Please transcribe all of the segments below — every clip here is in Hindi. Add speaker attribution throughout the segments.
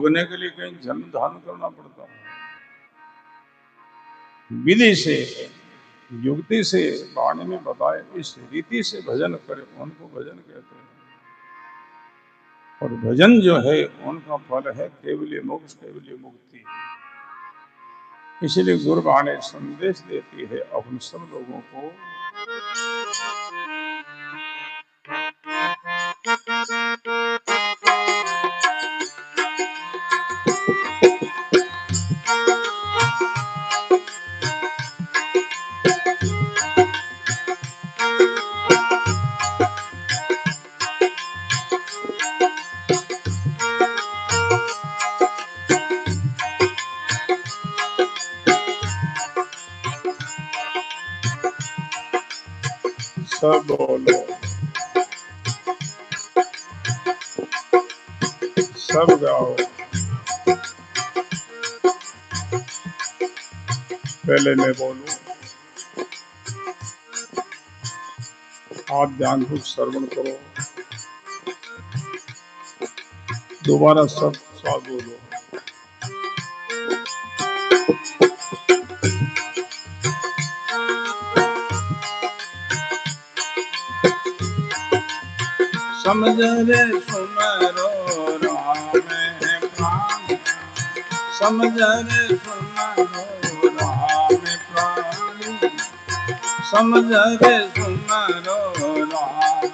Speaker 1: भोगने के लिए कहीं जन्म धारण करना पड़ता है। विधि से, युक्ति से वाणी में बताए इस रीति से भजन करे, उनको भजन कहते हैं। और भजन जो है उनका फल है केवल मोक्ष, केवल मुक्ति। इसलिए गुरुवाणी संदेश देती है अपन सब लोगों को सब बोलो, सब गाओ। पहले मैं बोलूं, आप ध्यानपूर्वक श्रवण करो। दोबारा सब साथ बोलो। समझ रे सुमरो राम है प्राण, समझ रे सुमरो राम प्राण, समझ रे सुमरो राम।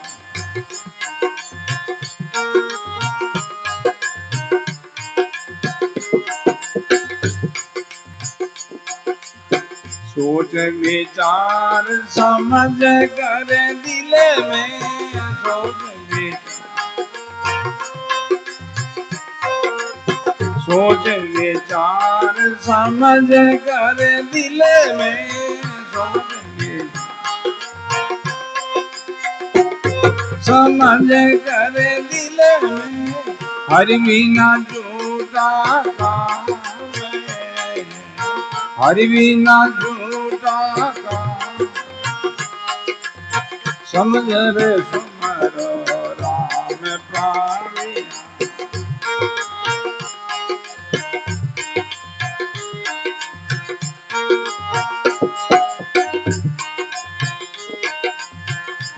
Speaker 1: सोच विचार समझ कर दिल में, सोच विचार समझ कर दिल में, समझ कर दिल में। हरि बिना झूठा काम, हरि बिना झूठा काम। समझ रे सुमरो राम प्राणी,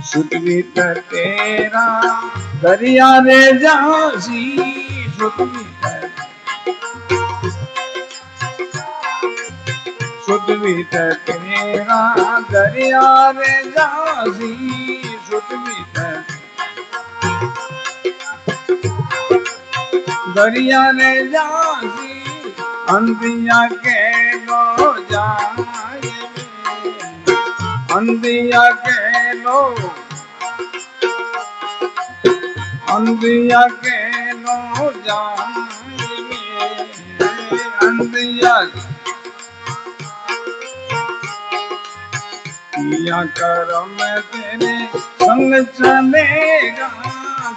Speaker 1: सुतवीत तेरा दरिया रे जासी, सुतवीत तेरा दरिया रे जासी, सुतवीत दरिया रे जासी। अंधिया के लो जाए, अंधिया के लो, अंधिया के लो जाए, अंधिया किया करम तेरे संग चलेगा,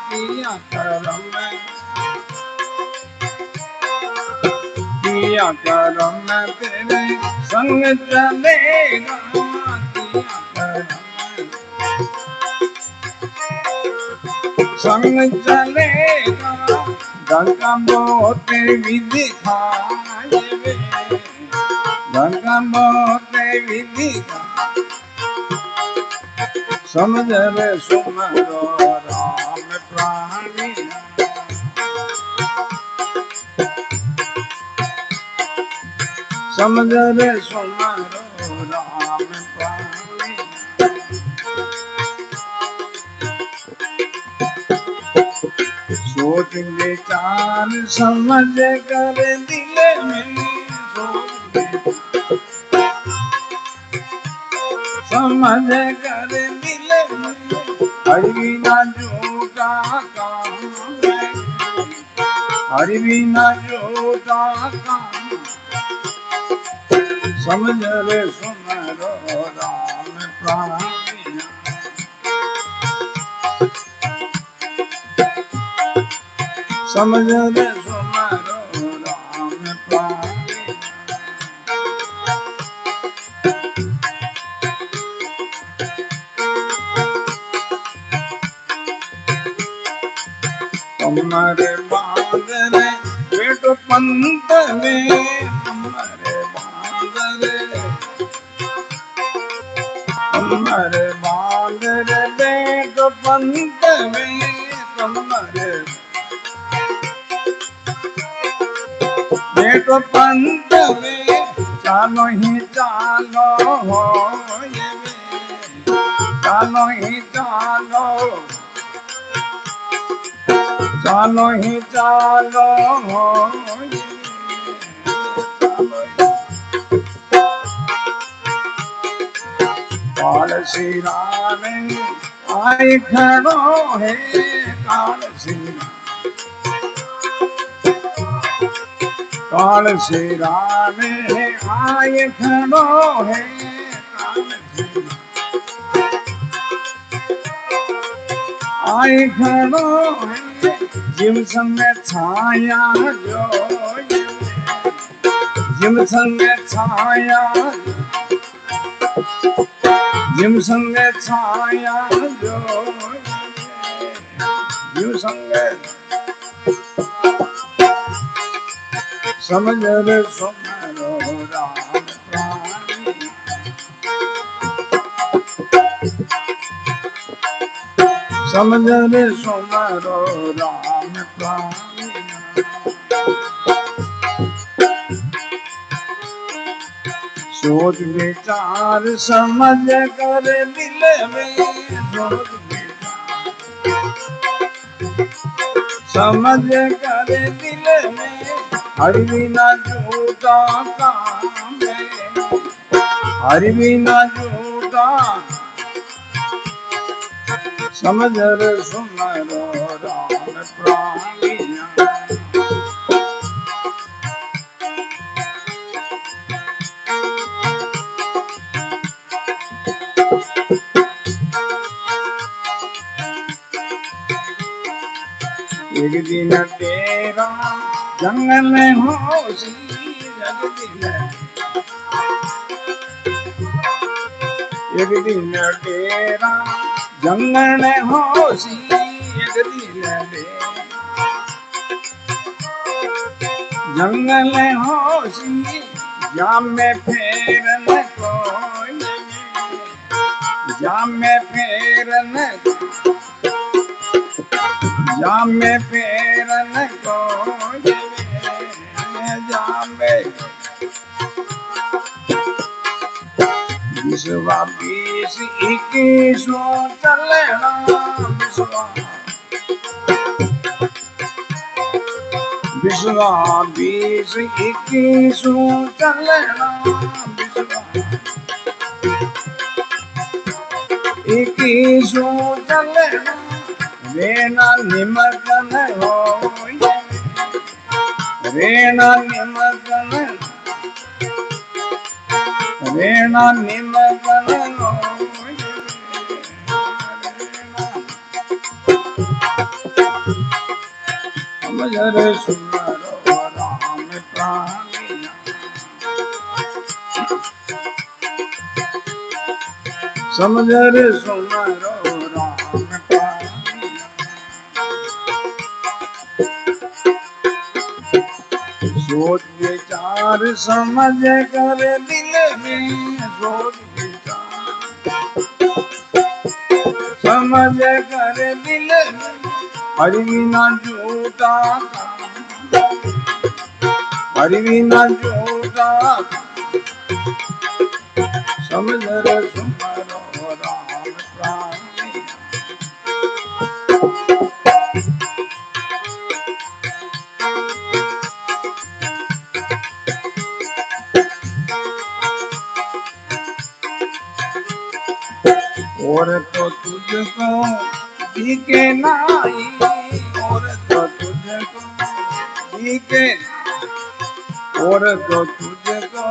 Speaker 1: किया करम, किया करम तेरे संग चलेगा, किया करम संग चलेगा। गंगा मोते विधि खाए, गंगा मोते विधि खाए। समझ रे सुमरो राम प्राणी, समझ रे सुमरो राम प्राणी। सोच विचार समझ कर दिल में, समझ कर दिल में। हरि बिना झूठा काम, हरि बिना झूठा काम। समझ रे सुमरो राम प्राणी, समझ रे सुमरो राम प्राणी। तुम्हारे बांध रे बेटो पंत में तुम्हारे बांदर, तुम्हारे बांदर बैठो पंत में, तुम्हारे बैठो पंत में, चालो ही चालो हो ये, चालो ही चालो, चालो ही चालो हो ये, काल श्री राम आए खड़ो है, काल श्री राम आए खड़ो है, आए खड़ो है, जिम संग छाया जो, जिम संग छाया, जिम संग छाया जो, जिम संग समझ रे सुमरो राम प्राणी, समझ रे सुमरो राम प्राणी। सोच विचार समझ कर दिल में, सोच विचार समझ कर दिल में, हरि बिना झूठा काम है, हरि बिना झूठा, समझ रे सुमरो राम प्राणिया। एक दिन तेरा जंगल में होशी, एक दिन तेरा जंगल में होशी, एक दिन जंगल में होशी, जाम में फेरन कोई, जाम में फेरन, जाम में फेरन कोई, जाम में विश्वा 20 21 चलना, विश्वा 20 21 चलना, विश्वा 21 चलना, रेना निमग्न हो, रेना निमग्न, रेना निमग्न हो, समझ रे सुमरो राम प्राणिया, समझ रे सुमरो राम प्राणिया। सोच विचार समझ कर दिल में, सोच विचार समझ कर दिल में, हरि बिना झूठा, हरि बिना झूठा, समझ रे सुमरो राम प्राणिया। और तो तुझको दिखे नाई, और तो तुझको दिखे, और तो तुझको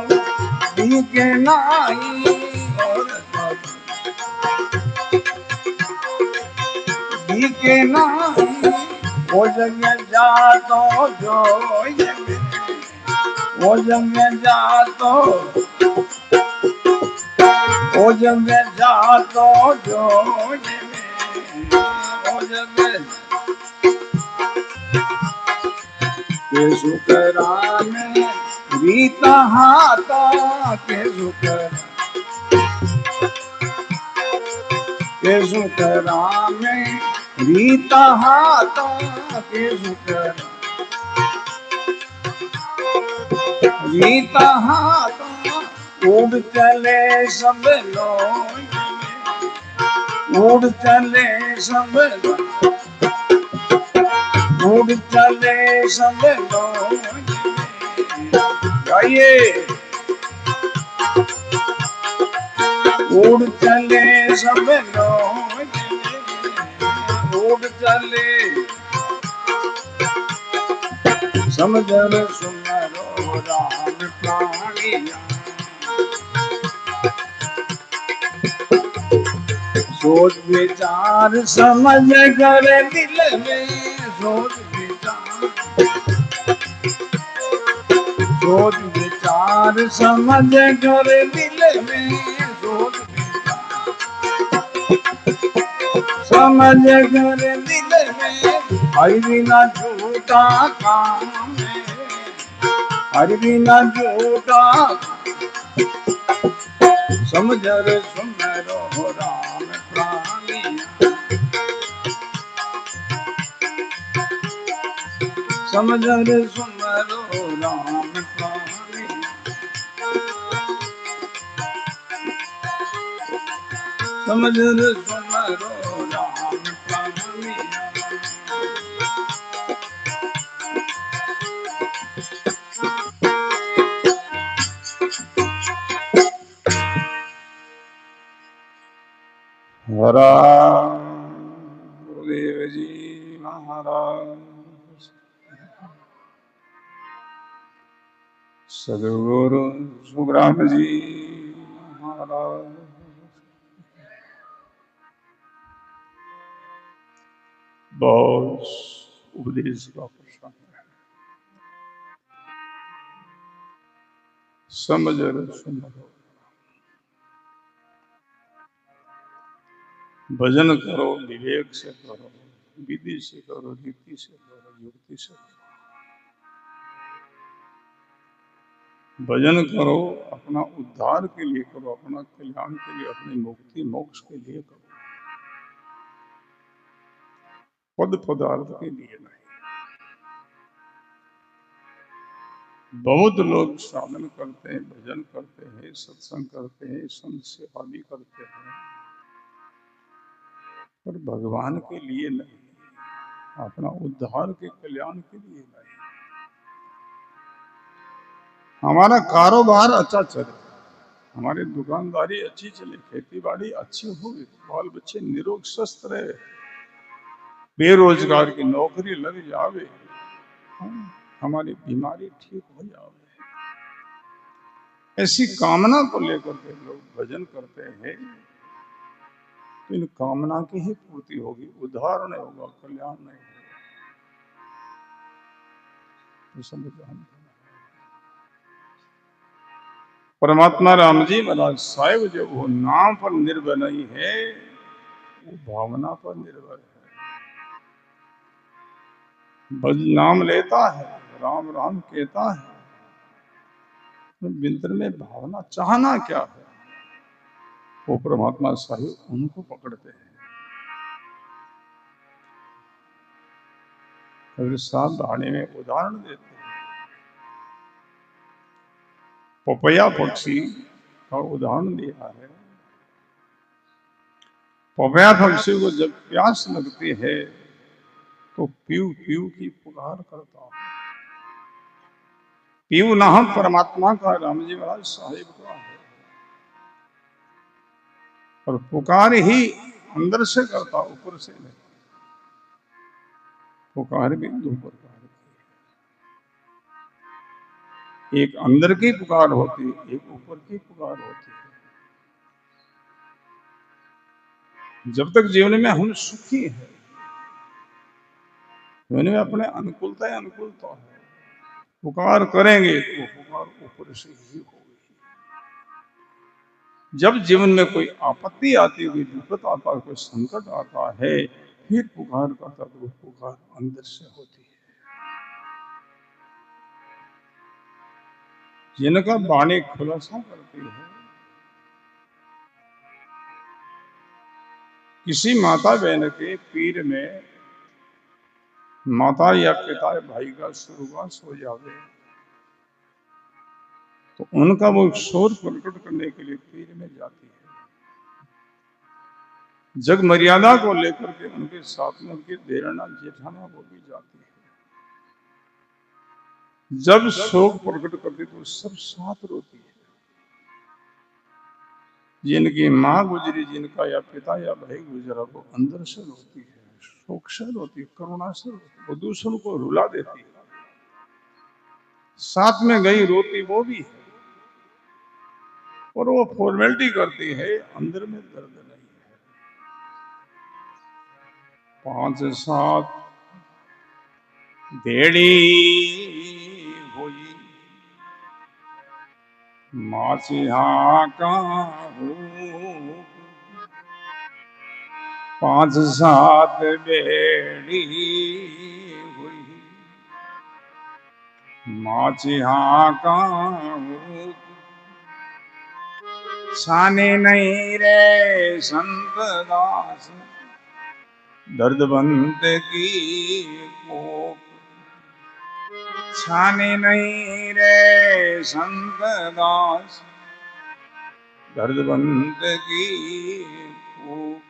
Speaker 1: दिखे नाई, और तो दिखे नाई, वो जगह जा तो जो, वो जगह जा तो, वो जगह जा तो जो, वो जगह के सुख रामे रीता हाथा के सुख रामे रीता हाथा के सुख रीता हाथा उड़ चले सब लोग उड़ चले सब उड़ चले सब लोग गाइए उड़ चले सब लोग उड़ चले समझर सुमरो राम प्राणिया सोच विचार समझ कर दिल में सोच विचार समझ कर दिल में सोच विचार समझ कर दिल में हरि बिना झूठा काम है हरि बिना झूठा समझर सुमरो राम प्राणिया समझर सुमरो राम प्राणिया समझर सुमरो राम प्राणिया हरा गुरुदेव जी महाराज सदगुरु सुखराम जी महाराज बहुत उपदेश का प्रसंग है समझ सुनो भजन करो विवेक से करो विधि से करो रीति से करो युक्ति से करो भजन करो अपना उद्धार के लिए करो अपना कल्याण के लिए अपनी मुक्ति मोक्ष के लिए करो पद पदार्थ के लिए नहीं बहुत लोग साधन करते हैं भजन करते हैं सत्संग करते हैं संत सेवा भी करते हैं पर भगवान के लिए नहीं अपना उद्धार के कल्याण के लिए नहीं हमारा कारोबार अच्छा चले हमारी दुकानदारी अच्छी चले खेती बाड़ी अच्छी हो बाल बच्चे निरोग स्वस्थ रहे बेरोजगार की नौकरी लग जावे हमारी बीमारी ठीक हो जावे ऐसी कामना को लेकर के लोग भजन करते हैं तो इन कामना की ही पूर्ति होगी उद्धार नहीं होगा कल्याण नहीं होगा तो समझ परमात्मा राम जी महाराज साहिब जो वो नाम पर निर्भर नहीं है वो भावना पर निर्भर है बस नाम लेता है राम राम कहता है तो भीतर में भावना चाहना क्या है वो परमात्मा साहिब उनको पकड़ते हैं अगर सात दाने में उदाहरण देते हैं पपया पक्षी का उदाहरण दिया है पपया पक्षी को जब प्यास लगती है तो पीऊ पीऊ की पुकार करता है पीऊ नाम परमात्मा का राम जी महाराज साहिब का है और पुकार ही अंदर से करता ऊपर से नहीं पुकार भी दो प्रकार की एक अंदर की पुकार होती है एक ऊपर की पुकार होती है जब तक जीवन में हम सुखी है जीवन में अपने अनुकूलता है पुकार करेंगे तो वो पुकार ऊपर से ही होगी जब जीवन में कोई आपत्ति आती है कोई विपत आता है कोई संकट आता है फिर पुकार करता तो वो पुकार अंदर से होती है जिनका वाणी खुलासा करती है। किसी माता बहन के पीर में माता या पिता या भाई का स्वर्गवास हो जावे तो उनका वो शोर प्रकट करने के लिए पीर में जाती है। जग मर्यादा को लेकर के उनके साथ में उनकी देराना जेठाना वो भी जाती है। जब शोक प्रकट करती तो सब साथ रोती है। जिनकी माँ गुजरी, जिनका या पिता या भाई गुजरा, वो अंदर से रोती है, शोक से रोती है, करुणा से रोती है, वो दूसरों को रुला देती है। साथ में गई रोती वो भी है और वो फॉर्मेलिटी करती है, अंदर में दर्द नहीं है। 5-7 भेड़ी हुई माचिहा का हो, 5-7 भेड़ी हुई माचिहा का हो, छाने नहीं रे संत दास दर्दबंद की कोप, छाने नहीं रे संत दास दर्दबंद की कोप।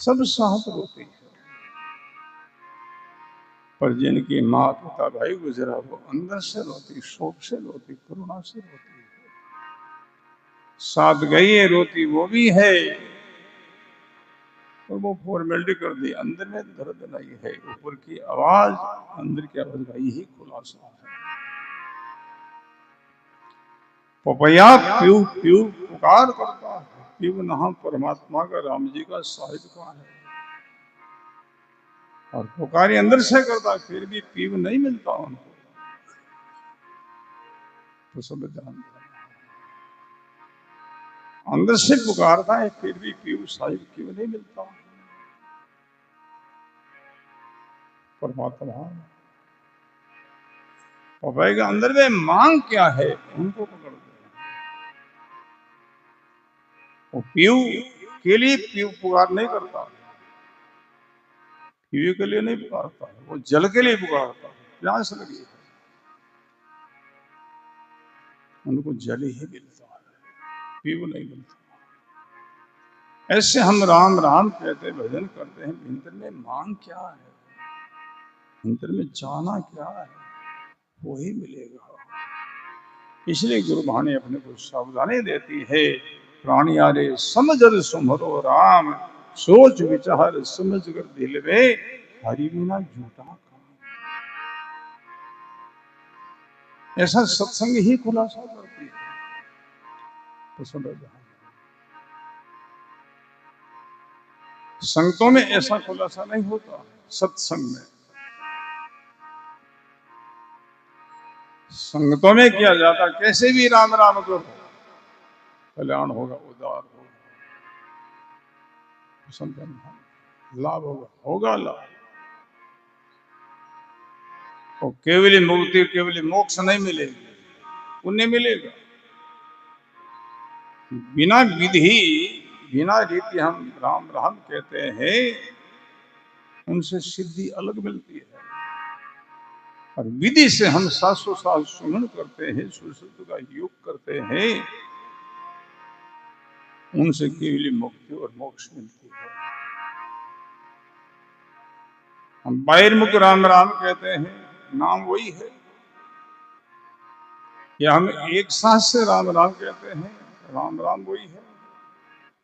Speaker 1: सब साथ रोते हैं, पर जिनकी माँ पिता भाई गुजरा वो अंदर से रोती, शोक से रोती, करुणा से रोती है। साथ गई है रोती वो भी है और वो फॉर्मेलिटी कर दी, अंदर में दर्द नहीं है। ऊपर की आवाज, अंदर की आवाज का यही खुलासा है। पपया प्यू प्यू पुकार करता है, प्यू नाम परमात्मा का, राम जी का साहिब का है, और पुकारी अंदर से करता, फिर भी पीव नहीं मिलता उनको, तो सब ध्यान, अंदर से पुकारता है फिर भी पीव साहिब क्यों नहीं मिलता। परमात्मा पपाई के अंदर में मांग क्या है उनको पकड़ दे। वो पीव के लिए पीव पुकार नहीं करता, पीव के लिए नहीं पुकारता है, वो जल के लिए पुकारता है। प्यास लगी है उनको जल ही मिलता है, पीव नहीं मिलता। ऐसे हम राम राम कहते भजन करते हैं, भीतर में मांग क्या है, भीतर में जाना क्या है, वो ही मिलेगा। इसलिए गुरु वाणी अपने को सावधानी देती है, प्राणियारे समझर सुमरो राम, सोच विचार समझ कर दिल में, हरि बिना झूठा काम। ऐसा सत्संग ही खुलासा करती है, तो समझ जाओ। संगतों में ऐसा खुलासा नहीं होता, सत्संग में। संगतों में किया जाता कैसे भी राम राम करो, कल्याण होगा, उद्धार होगा, संतन लाभ होगा, होगा लाभ। और केवली मुक्ति, केवली मोक्ष नहीं मिलेगी, पुण्य मिलेगा। बिना विधि, बिना रीति हम राम राम कहते हैं, उनसे सिद्धि अलग मिलती है। और विधि से हम 700 साल सुमन करते हैं, सुश्रुत का योग करते हैं, उनसे केवली मुक्ति और मोक्ष मिलती है। हम बहिर्मुख राम राम कहते हैं, नाम वही है। या हम एक सांस से राम राम कहते हैं, राम राम वही है।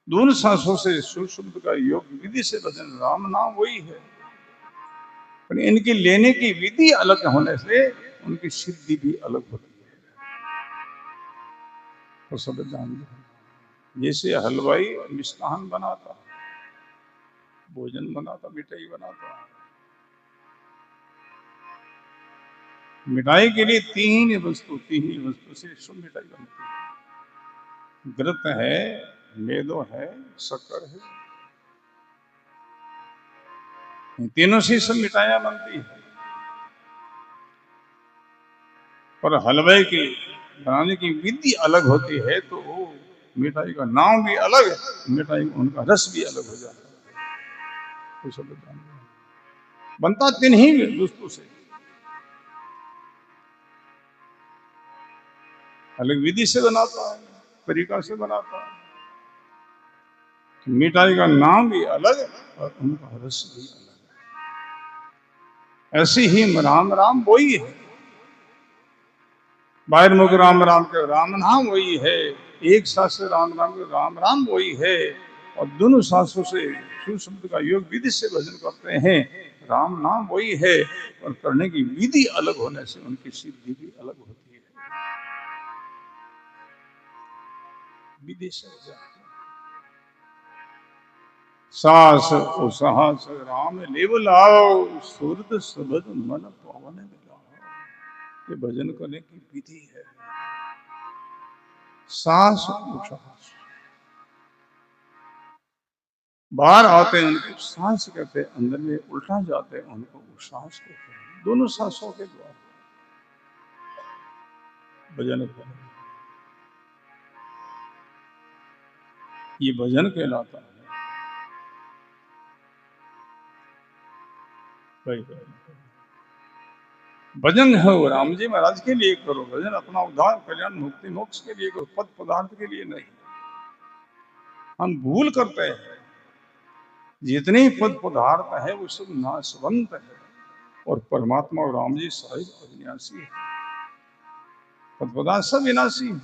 Speaker 1: दोनों सांसों से सुशुद्ध का योग विधि से भजन, राम नाम वही है, पर इनकी लेने की विधि अलग होने से उनकी सिद्धि भी अलग होती है। तो सब जान लो, जैसे हलवाई मिष्ठान बनाता, भोजन बनाता, मिठाई बनाता, मिठाई के लिए तीन ही वस्तु से शुभ मिठाई बनती है। घृत है, मेदो है, शक्कर है, इन तीनों से सब मिठाइयां बनती है। पर हलवे की बनाने की विधि अलग होती है, तो वो मिठाई का नाम भी अलग है, मिठाई उनका रस भी अलग हो जाता है। तो सब जानते हैं। बनता तीन ही दोस्तों से, अलग विधि से बनाता है, तरीका से बनाता है। मिठाई का नाम भी अलग है और उनका रस भी अलग है। ऐसे ही राम राम वही है, बाहर मुख राम राम के राम नाम वही है, एक साथ से राम राम के राम राम वही है, और दोनों सांसों से शिव शब्द का योग विधि से भजन करते हैं। राम नाम वही है, और करने की विधि अलग होने से उनकी सिद्धि भी अलग होती है। विधि से सास ओ साहस राम लेव लाओ, सूरत सबद मन पवन मिलाओ। ये भजन करने की विधि है। सास ओ साहस, बाहर आते हैं उनके सांस कहते हैं, अंदर में उल्टा जाते हैं उनको सांस कहते हैं। दोनों सांसों के द्वारा भजन करें, ये भजन कहलाता है। भजन है वो राम जी महाराज के लिए करो, भजन अपना उद्धार कल्याण मुक्ति मोक्ष के लिए करो, पद पदार्थ के लिए नहीं। हम भूल करते हैं, जितने पद पदार्थ है वो सब नाशवंत है, और परमात्मा और राम जी साहिब अविनाशी है। पद पदार्थ सब विनाशी है।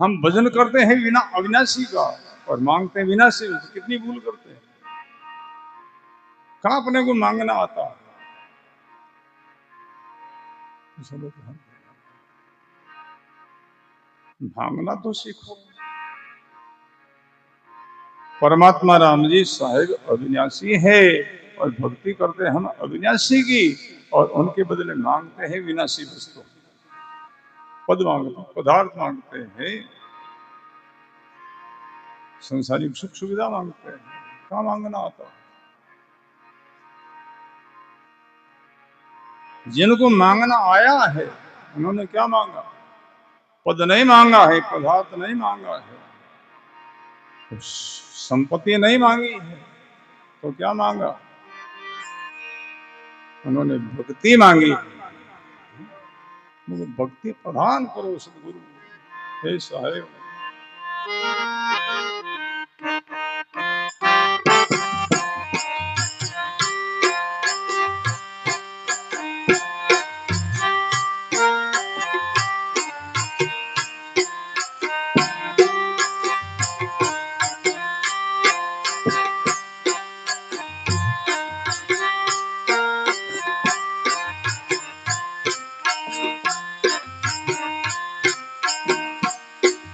Speaker 1: हम भजन करते हैं बिना अविनाशी का, और मांगते हैं विनाशी। कितनी भूल करते हैं। कहाँ अपने को मांगना आता है। मांगना तो सीखो। परमात्मा राम जी साहिब अविनाशी है, और भक्ति करते हैं हम अविनाशी की, और उनके बदले मांगते हैं विनाशी वस्तु। पद मांगते, पदार्थ मांगते हैं, संसारिक सुख सुविधा मांगते हैं। कहाँ मांगना आता है। जिनको मांगना आया है उन्होंने क्या मांगा। पद नहीं मांगा है, पदार्थ नहीं मांगा है, संपत्ति नहीं मांगी है, तो क्या मांगा। उन्होंने भक्ति मांगी। भक्ति प्रदान करो सदगुरु, हे साहेब।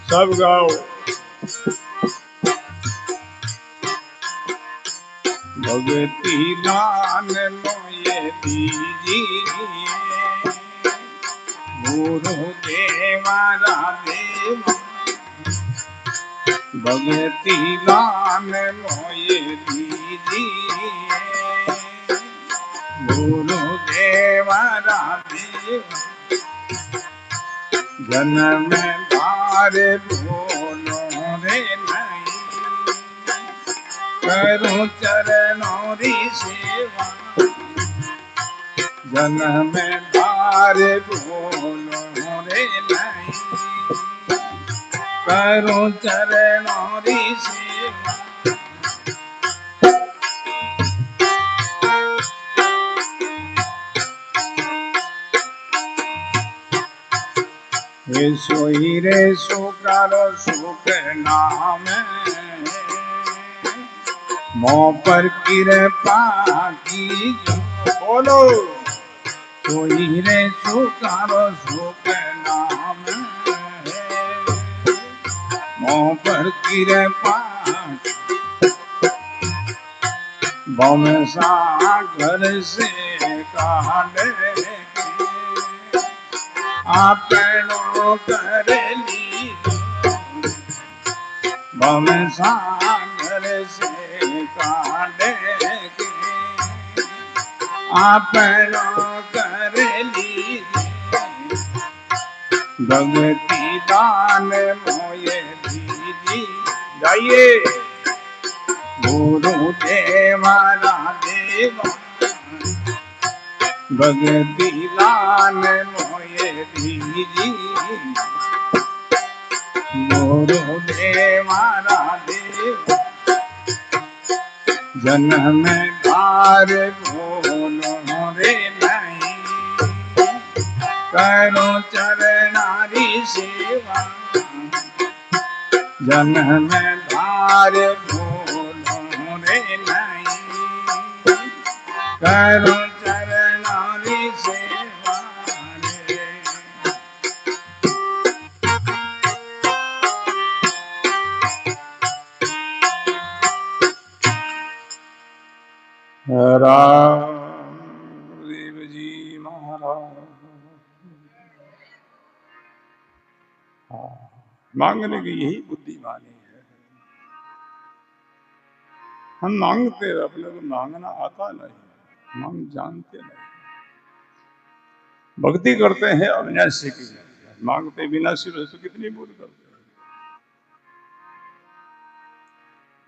Speaker 1: सब गाओ। भगती दान मोये दीजिए, गुरु देवारा देव। भगती दान मोये दीजिए, गुरु देवारा देव। जन्म बारे बोलो रे नहीं, करो चरणों री सेवा। जन्म बारे बोलो रे नहीं, करो चरणों री सेवा। सोई रे सुकारो सुख नाम, मोह पर कृपा की बोलो। सोई रे सुकारो सुख नाम, मोह पर कृपा। बम सागर से काढ़े, आपनो कर ली। बम सागर से काढ़े, आपनो कर ली। भगति दान मोये दीजी गाइए गुरु देवारा देवा भगति दान मोये दीजी गुरु देवारा देवा जन्म भार भूलो रे नहीं करो चरणारी सेवा जन्म भार भूलो रे नहीं करो चरणारी सेवा रामदेव जी महाराज। मांगने की यही बुद्धिमानी है। हम मांगते अपने को मांगना आता नहीं, मांग जानते नहीं। भक्ति करते हैं अविनाशी की, मांगते विनाशी वस्तु कितनी भूल करते हैं।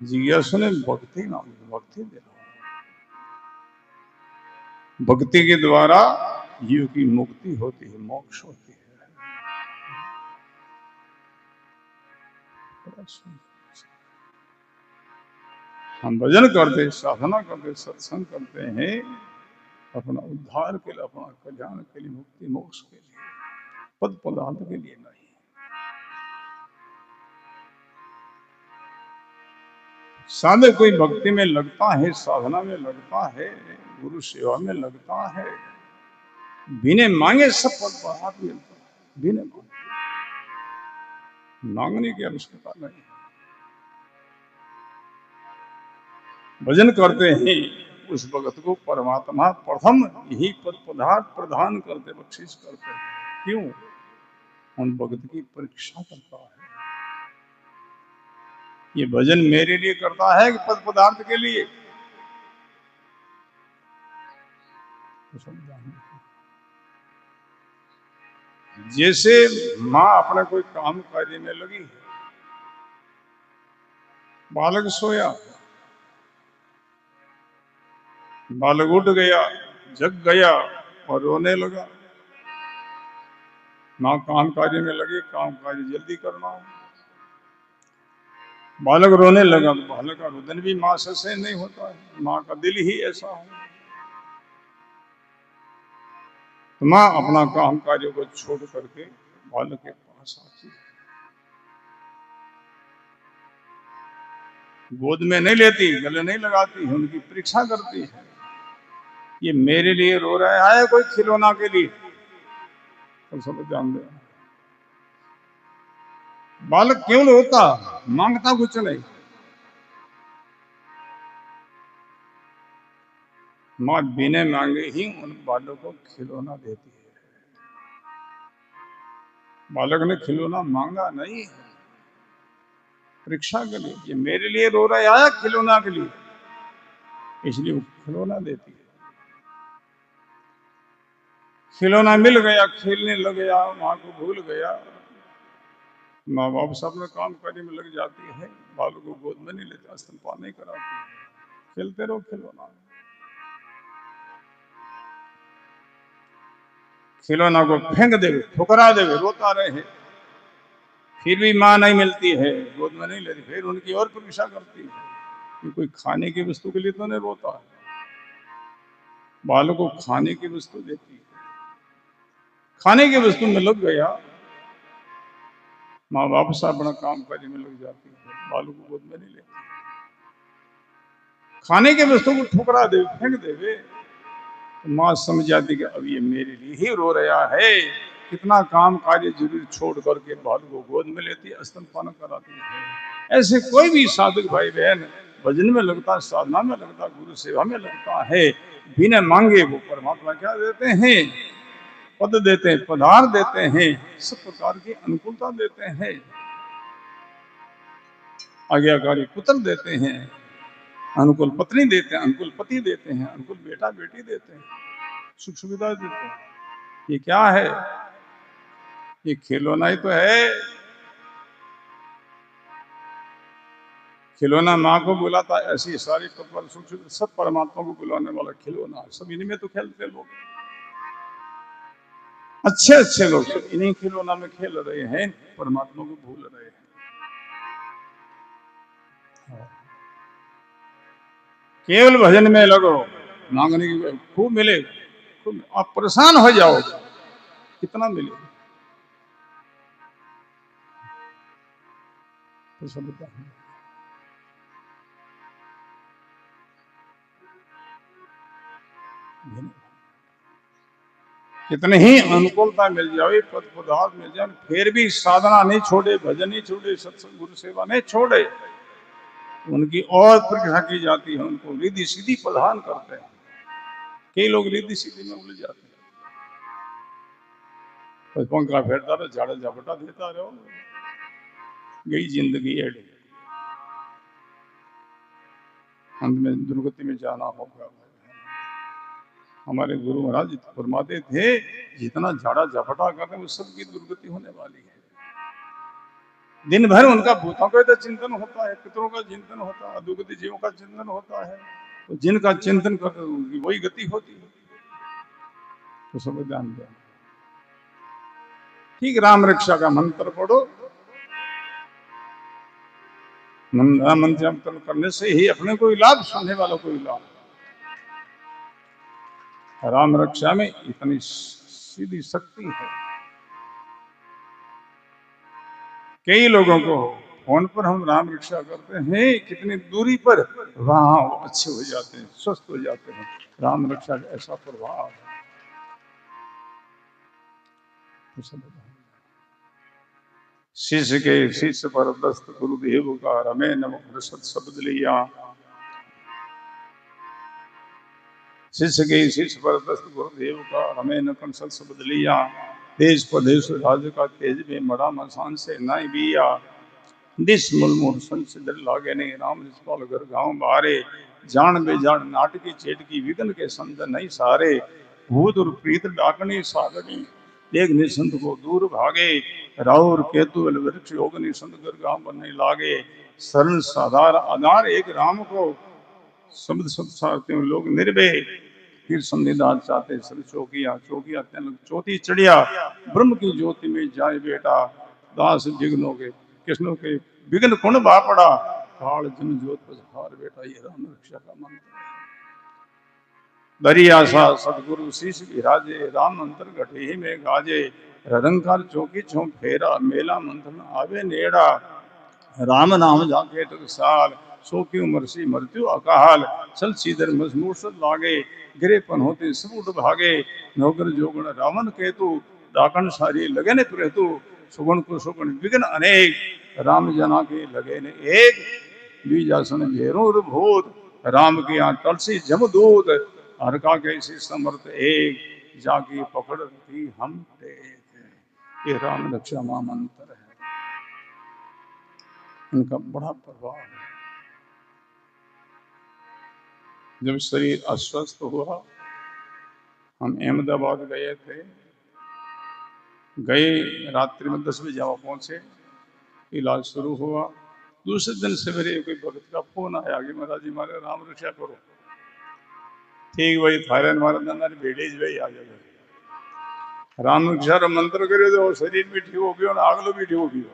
Speaker 1: जिज्ञासु ने भक्ति मांगी, भक्ति दे। भक्ति के द्वारा जीव की मुक्ति होती है, मोक्ष होती है। हम भजन करते, साधना करते, सत्संग करते हैं अपना उद्धार के लिए, अपना कल्याण के लिए, मुक्ति मोक्ष के लिए, पद पदार्थ के लिए नहीं। साधक कोई भक्ति में लगता है, साधना में लगता है, गुरु सेवा में लगता है, बिना मांगे सब पद पदार्थ मिलता है, बिना मांगने की आवश्यकता नहीं। भजन करते हैं उस भगत को परमात्मा प्रथम यही पद पदार्थ प्रदान करते, बख्शिश करते हैं। क्यों? उन भगत की परीक्षा करता है। ये भजन मेरे लिए करता है कि पद पदार्थ के लिए? तो जैसे माँ अपने कोई काम कार्य में लगी है, बालक सोया, बालक उठ गया, जग गया और रोने लगा। माँ काम कार्य में लगी, काम कार्य जल्दी करना है। बालक रोने लगा तो बालक का रुदन भी माँ से सहन नहीं होता है, माँ का दिल ही ऐसा है। तो माँ अपना काम कार्य को छोड़ करके बालक के पास आती है, गोद में नहीं लेती, गले नहीं लगाती है, उनकी परीक्षा करती है। ये मेरे लिए रो रहा है कोई खिलौना के लिए? तो सब जान दे बालक क्यों रोता, मांगता कुछ नहीं। माँ बिना मांगे ही उन बालकों को खिलौना देती है। बालक ने खिलौना मांगा नहीं है, परीक्षा के लिए। ये मेरे लिए रो रहा आया खिलौना के लिए, इसलिए वो खिलौना देती है। खिलौना मिल गया, खेलने लग गया, माँ को भूल गया। माँ बाप सब में काम करने में लग जाती है, बालक को गोद में नहीं लेते, स्तनपान नहीं कराती, खेलते रहो खिलौना। खिलौना को फेंक देवे, ठुकरा देवे, रोता रहे, फिर भी माँ नहीं मिलती है, गोद में नहीं लेती, फिर उनकी और परीक्षा करती है कि कोई खाने की वस्तु के लिए तो नहीं रोता है। बालक को खाने की वस्तु देती है, खाने की वस्तु में लग गया, माँ वापस अपना काम करने में लग जाती है, बालक को गोद में नहीं लेती। खाने की वस्तु को ठुकरा दे, फेंक देवे, तो माँ समझ जाती कि अब ये मेरे लिए ही रो रहा है। कितना काम कार्य जरूरी छोड़ करके बालक को गोद में लेती है, स्तनपान कराती है। ऐसे कोई भी साधक भाई बहन भजन में लगता, साधना में लगता, गुरु सेवा में लगता है, बिना मांगे वो परमात्मा क्या देते हैं? पद देते हैं, पदार्थ देते हैं, सब प्रकार की अनुकूलता देते हैं, आज्ञाकारी पुत्र देते हैं, अनुकूल पत्नी देते हैं, अनुकूल पति देते हैं, अनुकूल बेटा बेटी देते हैं, सुख सुविधा देते हैं। ये क्या है? ये खिलौना ही तो है। खिलौना माँ को बुलाता, ऐसी सारी कपल सुख सब परमात्मा को बुलाने वाला खिलौना है। सब इन्हीं में तो खेलते लोग, अच्छे अच्छे लोग सब इन्हीं खिलौना में खेल रहे हैं, परमात्मा को भूल रहे हैं। केवल भजन में लगो, मांगने की खूब मिले, खूब आप परेशान हो जाओ, कितना मिले तो सब कितने ही अनुकूलता मिल जाए, पद पदार्थ मिल जाए, फिर भी साधना नहीं छोड़े, भजन नहीं छोड़े, सत्संग गुरु सेवा नहीं छोड़े, उनकी और परीक्षा की जाती है, उनको रिद्धि सीधी प्रदान करते हैं। कई लोग रिद्धि सीधी में उलझ जाते हैं, पंखा फेरता रहो, झाड़ा झपटा देता रहो, गई जिंदगी एड़ी, अंत में दुर्गति में जाना होगा। हमारे गुरु महाराज फरमाते थे, जितना झाड़ा झपटा करते हैं वो सबकी दुर्गति होने वाली है। दिन भर उनका भूतों का तो चिंतन होता है, पितरों का चिंतन होता है, अधोगति जीवों का चिंतन होता है, तो जिनका चिंतन करते उनकी वही गति होती है। तो सब ध्यान दें, ठीक राम रक्षा का मंत्र पढ़ो, मंत्र करने से ही अपने को लाभ, सुनने वालों को लाभ। राम रक्षा में इतनी सीधी शक्ति है। कई लोगों को फोन पर हम राम रक्षा करते हैं, कितनी दूरी पर वहां अच्छे हो जाते हैं, स्वस्थ हो जाते हैं। राम रक्षा का ऐसा प्रभाव है। शिष्य के शिष्य पर दस्त गुरुदेव का रमे नमो शब्द लिया, शिष्य के शिष्य पर दस्त गुरुदेव का रमे न शब्द लिया, देश प्रदेश राज्य का तेज में मरा मसान से नाई बिया, दिस मुलमुर संसिदर लागे नहीं राम रिसपाल घर गांव बारे, जान बेजान नाटकी चेटकी विघन के संत नहीं सारे, भूत और प्रीत डाकनी सागनी देख निसंत को दूर भागे, राउर केतु वृक्ष योगनी संत घर गांव बनने लागे, शरण साधार आधार एक राम को शब्द सत्सारते लोग निर्भय, फिर संधिदार चाहते सर चौकिया चौकिया चौथी चढ़िया, ब्रह्म की ज्योति में जाए बेटा, दास जिग्नों के कृष्णों के विघ्न कुण बापड़ा, काल जन ज्योत हार बेटा। ये राम रक्षा का मंत्र है। दरी आशा सदगुरु शीश विराजे, राम मंत्र घटे ही में गाजे, रंकार चौकी छो फेरा, मेला मंत्र आवे नेड़ा, राम नाम जाके टकसाल, सो की उम्र सी मृत्यु अकाल, चल सीधर मजमूर लागे, गिरे पन होते सब उठ भागे, नौकर जोगण रावण केतु, डाकन सारी लगन प्रेतु, सुगण को सुगण विघ्न अनेक, राम जना के लगे ने एक, बीजासन भेरों भूत, राम की यहाँ तलसी जमदूत, हर का कैसी समर्थ एक, जाकी पकड़ थी हम टेक। ये राम रक्षा महामंत्र है, इनका बड़ा प्रभाव है। जब शरीर अस्वस्थ हुआ, हम अहमदाबाद गए थे, गए रात्रि में 10 बजे पहुंचे, इलाज शुरू हुआ। दूसरे दिन सवेरे कोई भगत का फोन आया कि महाराज जी हमारे राम रक्षा करो। ठीक भाई, थाईलैंड महाराज ने भेड़े भाई आ जाए, राम रक्षा मंत्र करे तो शरीर भी ठीक हो गयो, आगलो भी ठीक हो गयो।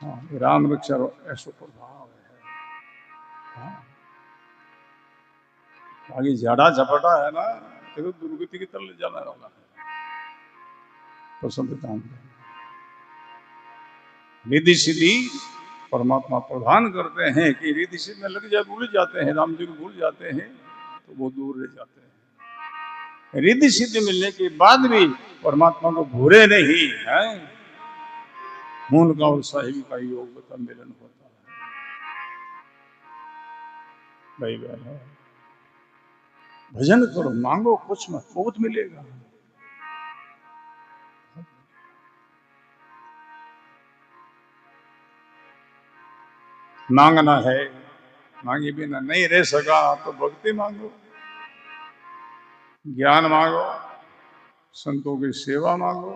Speaker 1: हाँ, राम रक्षा ऐसा प्रभाव है। हाँ, आगे झाड़ा झपटा है ना, तो दुर्गति की तरफ ले जाने वाला है। तो संविधान रिद्धि सिद्धि परमात्मा प्रदान करते हैं कि रिद्धि सिद्धि में लग जाए, भूल जाते हैं, राम जी को भूल जाते हैं तो वो दूर रह जाते हैं। रिद्धि सिद्धि मिलने के बाद भी परमात्मा को भूले नहीं है, मूल का और साहिब का योग का मिलन होता है। भाई बहन, भजन करो, मांगो कुछ मत, बहुत मिलेगा। मांगना है, मांगे बिना नहीं रह सका तो भक्ति मांगो, ज्ञान मांगो, संतों की सेवा मांगो,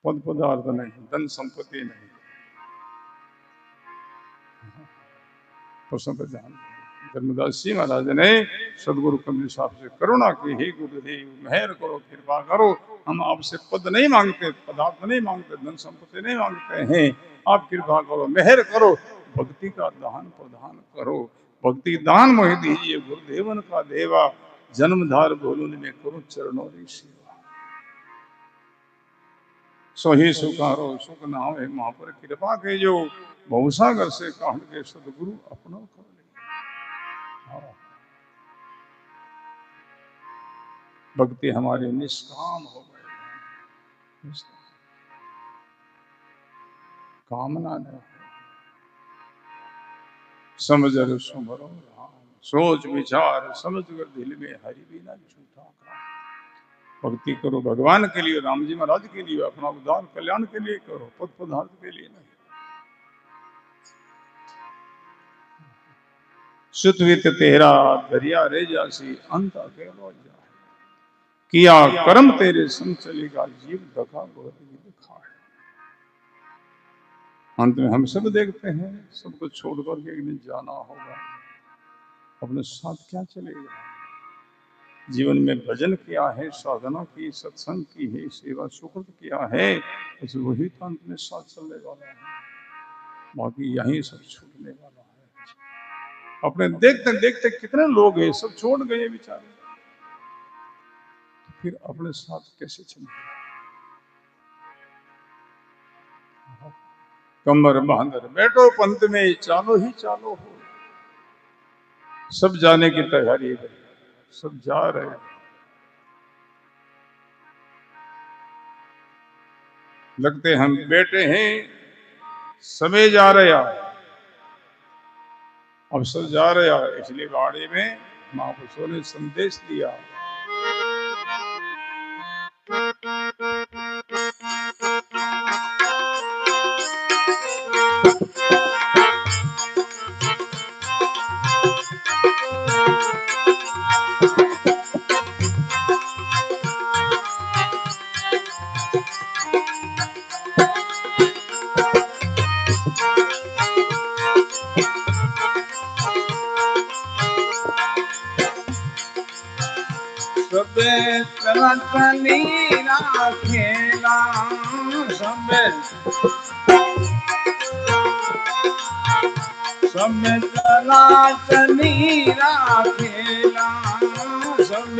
Speaker 1: पद पदार्थ नहीं, धन संपत्ति नहीं। प्रश्न पर ध्यान। धर्मदास जी महाराज ने सदगुरु कबीर साहब से करुणा की, हे गुरुदेव मेहर करो, कृपा करो, हम आपसे पद नहीं मांगते, पदार्थ नहीं मांगते, धन संपत्ति नहीं मांगते हैं, आप कृपा करो, मेहर करो, भक्ति का दान प्रदान करो, भक्ति दान मोहि दीजिए गुरुदेवन का देवा, जन्मधार बोलूं में करो चरणों की सेवा। सोही सुखारो सुख नाम है वहां पर कृपा के जो बहुसागर से काट के सदगुरु अपना कर ले। भक्ति हमारे निष्काम हो गए, कामना नहीं, समझ सुमरो राम, सोच विचार समझ कर दिल में हरि बिना झूठा काम। भक्ति करो भगवान के लिए, राम जी महाराज के लिए, अपना उद्धार कल्याण के लिए करो, पद पदार्थ के लिए नहीं। सुतवित तेरा दरिया रे जासी, अंत अकेलो जाए, किया कर्म तेरे संग चलेगा, जीव दखा गोरी दिखा है। अंत में हम सब देखते हैं, सब कुछ छोड़ करके एक दिन जाना होगा, अपने साथ क्या चलेगा। जीवन में भजन किया है, साधना की, सत्संग की है, सेवा सुकृत किया है, बस वही तो अंत में साथ चलने वाला है, बाकी यही सब छूटने वाला है। अपने देखते देखते कितने लोग हैं सब छोड़ गए बेचारे, तो फिर अपने साथ कैसे चलेंगे। कमर बांधर बैठो पंथ में, चालो ही चालो हो, सब जाने की तैयारी है, सब जा रहे हैं। लगते हम बैठे हैं, समय जा रहा है, अब सब जा रहा है, इसलिए बाड़े में महापुरुषों ने संदेश दिया। चला चली राखेला, सब चला चली राखेला, सब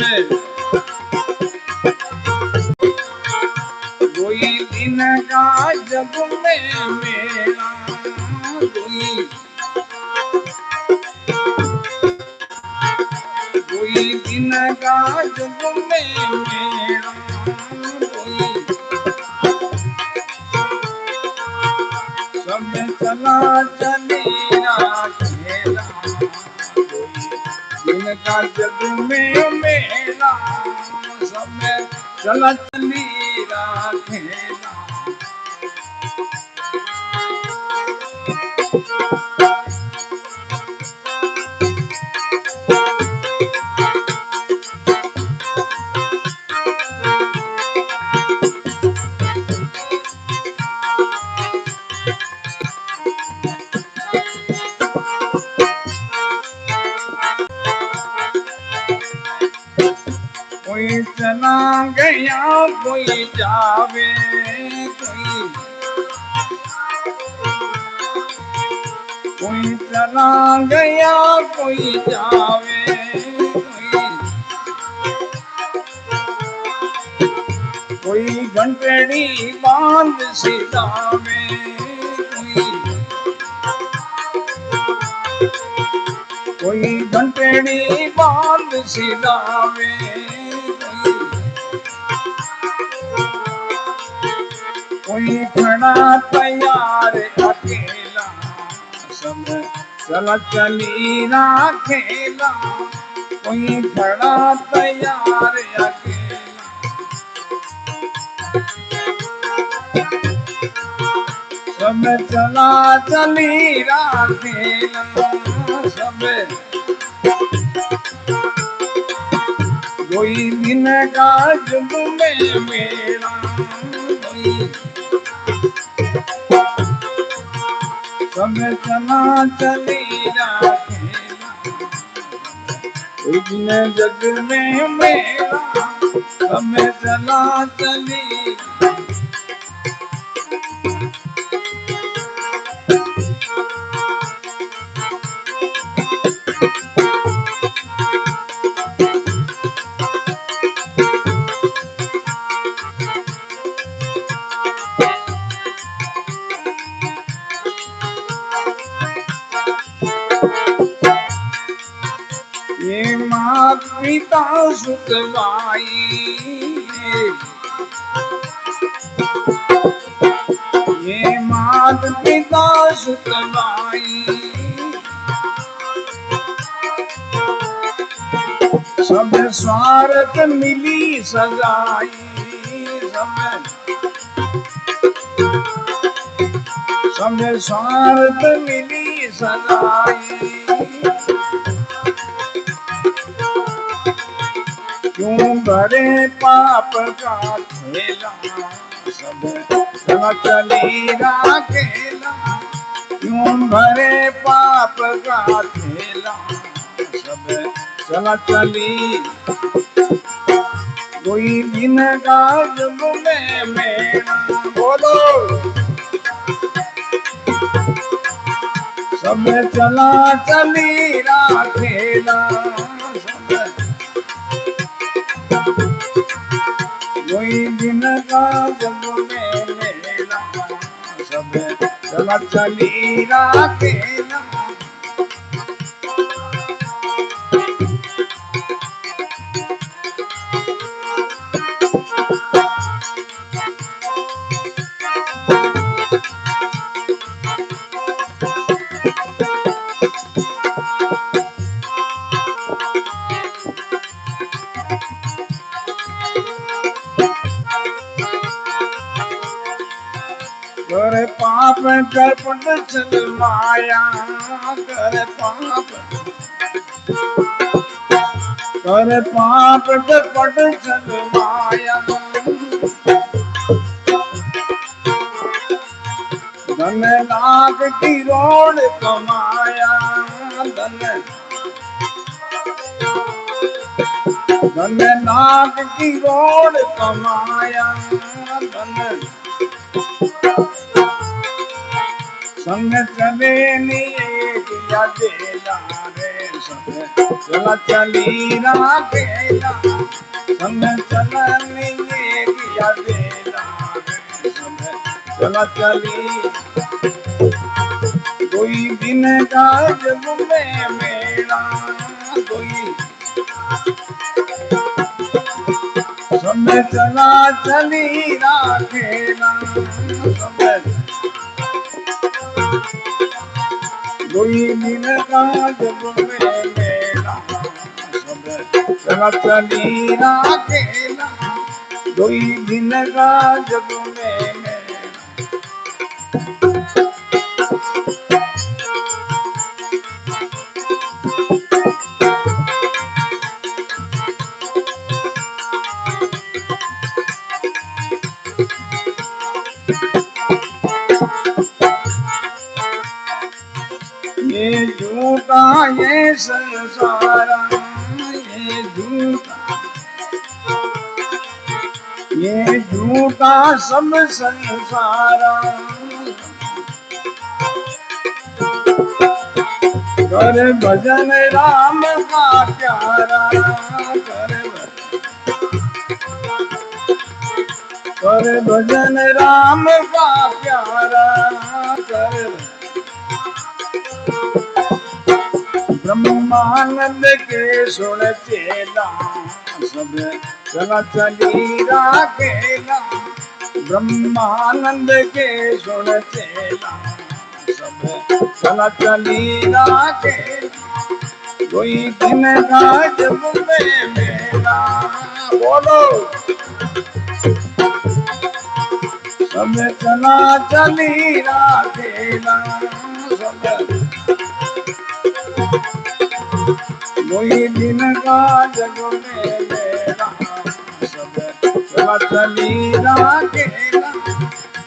Speaker 1: कोई दिन का जग में मेरा, कोई दिन का जग में मेरा, सब चला चली राखेला, दिन का जग में मेरा, सब चला चली राखेला। कोई चला गया कोई जावे, कोई चला गया कोई जावे, कोई घंटड़ी बांध सिधावे, कोई घंटड़ी बांध सिधावे, कोई खड़ा तैयार अकेला, सब चला चली राखेला, कोई खड़ा तैयार अकेला, सब चला चली राखेला, सब कोई दिन का जुग में मेरा, सब चला चली राखेला, इतने जग में मेरा सब चला चली। ये मात पिता सुत भाई, ये मात पिता सुत भाई, सब स्वार्थ मिली सजाई, सब स्वार्थ मिली सजाई। क्यों भरे पाप का ठेला, सब चला चली राखेला, क्यों भरे पाप का ठेला, सब चला चली। कोई दिन का जग में मेरा, बोलो सब चला चली राखेला, कोई दिन का जग में मेला, सब चला चली राखेला। कर पाप करपट चल माया, कर पाप करपट चल माया, धन लाख की रोड कमाया, धन लाख की रोड कमाया, धन संग चले नहीं किया देला रे, संग चला चली राखेला, संग चला नहीं किया देला रे, संग चला चली। कोई दिन का जग में मेरा, कोई सब चला चली राखेला, कोई दिन का जग में मेरा, सब चला चली राखेला, कोई दिन का जग में मेरा। ये झूठा ये संसारा, ये झूठा, ये झूठा सब संसारा, कर भजन राम का प्यारा, कर भजन राम का प्यारा, कर ब्रह्मानंद के सुन चेला, सब चला चली राखेला, ब्रह्मानंद के सुन चेला, सब चला चली राखेला, कोई दिन का जग में मेला, बोलो सब चला चली राखेला, सब कोई दिन का जग में मेरा, सब चला चली राखेला,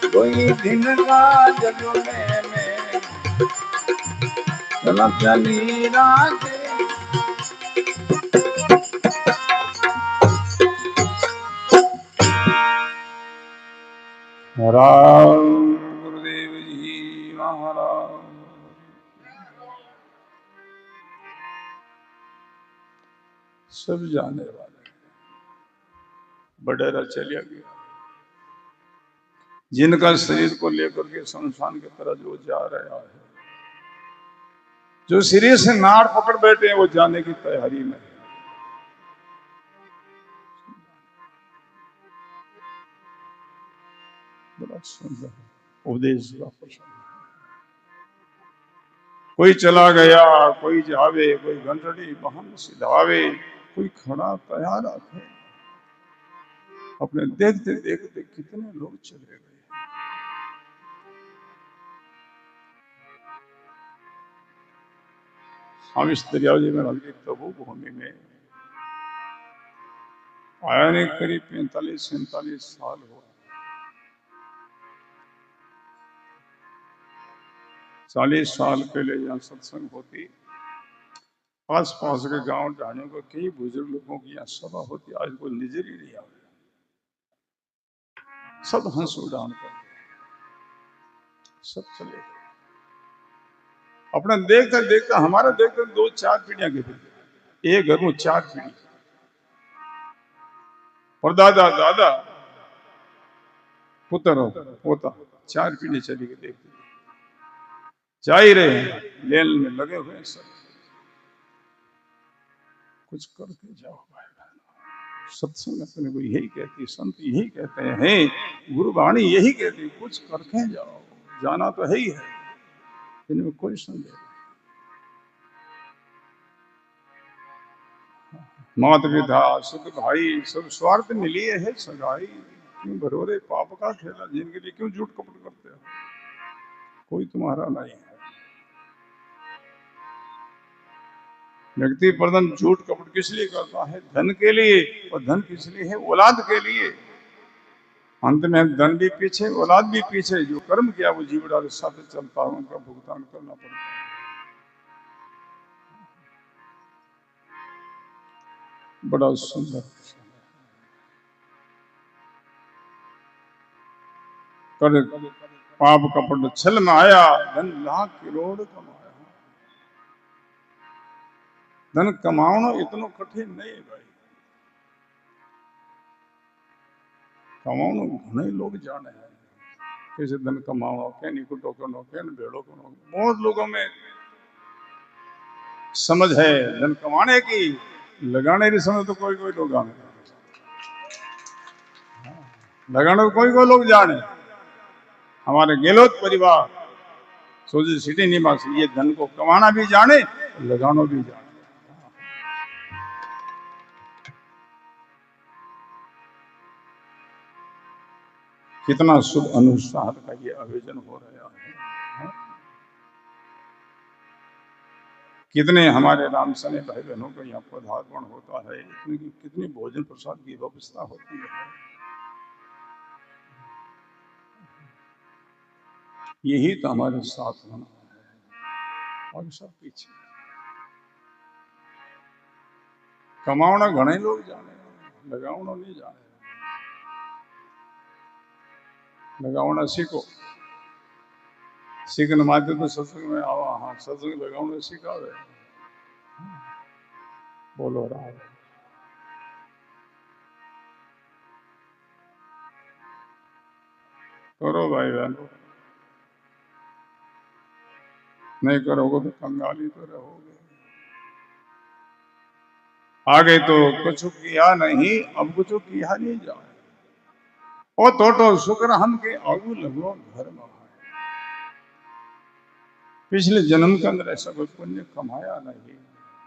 Speaker 1: कोई दिन का जग में मेरा। रत्न मीरा के राम गुरुदेव जी महाराज। सब जाने वाले बडेरा चलिया गया, जिनका शरीर को लेकर के शमशान की तरह जो जा रहा है, जो शरीर से नाड़ पकड़ बैठे हैं, वो जाने की तैयारी में है। बड़ा सुंदर उपदेश का प्रसंग। कोई चला गया, कोई जावे, कोई घंटड़ी बहन सिधावे, कोई खड़ा तैयार आते। अपने देखते देखते कितने लोग चले गए। हम इस दरियाजी में हल्की तबू भूमि में आया ने करीब 45-47 साल हुआ। 40 साल पहले यहाँ सत्संग होती, आस पास के गांव ढाणियों को कई बुजुर्ग लोगों की यहाँ सभा होती, आज कोई नजर ही नहीं आ रहा। सब हंस उड़ान कर सब चले गए। अपना देखते देखते हमारा देखते 2-4 पीढ़ियां गिरी, एक घर में 4 पीढ़ी, और दादा दादा पुत्र पोता 4 पीढ़ी चली गई। देखते जा ही रहे हैं, लेन में लगे हुए हैं सब। कुछ करके जाओ भाई। सत्संग अपने को यही कहती, संत यही कहते हैं, गुरुवाणी यही कहती, कुछ करके जाओ। जाना तो है ही है, इनमें कोई संदेह नहीं। माता पिता शुद्ध भाई सब स्वार्थ में लिए है सगाई, क्यों भरोरे पाप का खेला, जिनके लिए क्यों झूठ कपट करते हो, कोई तुम्हारा नहीं है। व्यक्ति प्रधान झूठ कपट किस लिए करता है? धन के लिए, और धन किस लिए है? औलाद के लिए। अंत में धन भी पीछे, औलाद भी पीछे। जो कर्म किया वो जीवड़ा के साथ चलता है, उनका भुगतान करना पड़ता है। बड़ा सुंदर कर पाप कपट छल में आया, धन लाख करोड़ कमाया। धन कमाना इतना कठिन नहीं भाई, कमाना घने लोग जाने हैं। कैसे धन कमाओ, क्या निकुटो करो, क्या भेड़ो करो। बहुत लोगों में समझ है धन कमाने की, लगाने की समझ तो कोई कोई लोग आने, लगाने कोई कोई लोग जाने। हमारे गहलोत परिवार सोजी सिटी निवासी ये धन को कमाना भी जाने, लगाना भी जाने। कितना शुभ अनुष्ठान का ये आयोजन हो रहा है। कितने हमारे राम सने भाई बहनों का यहाँ पदार्पण होता है, कितनी भोजन प्रसाद की व्यवस्था होती है। यही तो हमारे साथ होना है, और सब पीछे। कमावना घने लोग जाने, लगावना नहीं जाने। लगावना सीखो, सीखने माध्यम तो सत्संग में आवा। हाँ, सत्संग लगावना सिखावे। बोलो राम। करो भाई बहनों, नहीं करोगे तो कंगाली तो रहोगे। आगे तो कुछ किया नहीं, अब कुछ किया नहीं जाए। ओ तो शुक्र हम के आगू लगो घर में। पिछले जन्म के अंदर ऐसा कोई पुण्य कमाया नहीं,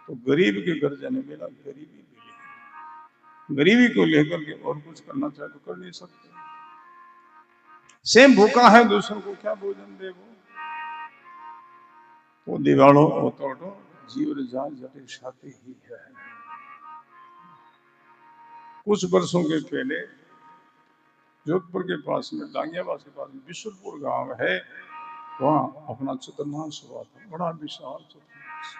Speaker 1: तो गरीब के घर जाने मेरा गरीबी मिली। गरीबी को लेकर के और कुछ करना चाहे तो कर नहीं सकते। सेम भूखा है, दूसरों को क्या भोजन दे वो दिवालो ओ तो जीवन जान जटिल साथी ही है। कुछ वर्षों के पहले जोधपुर के पास में, डांगियाबाद के पास में बिशुलपुर गांव है, वहां अपना चतुर्मास हुआ था, बड़ा विशाल चतुर्मास,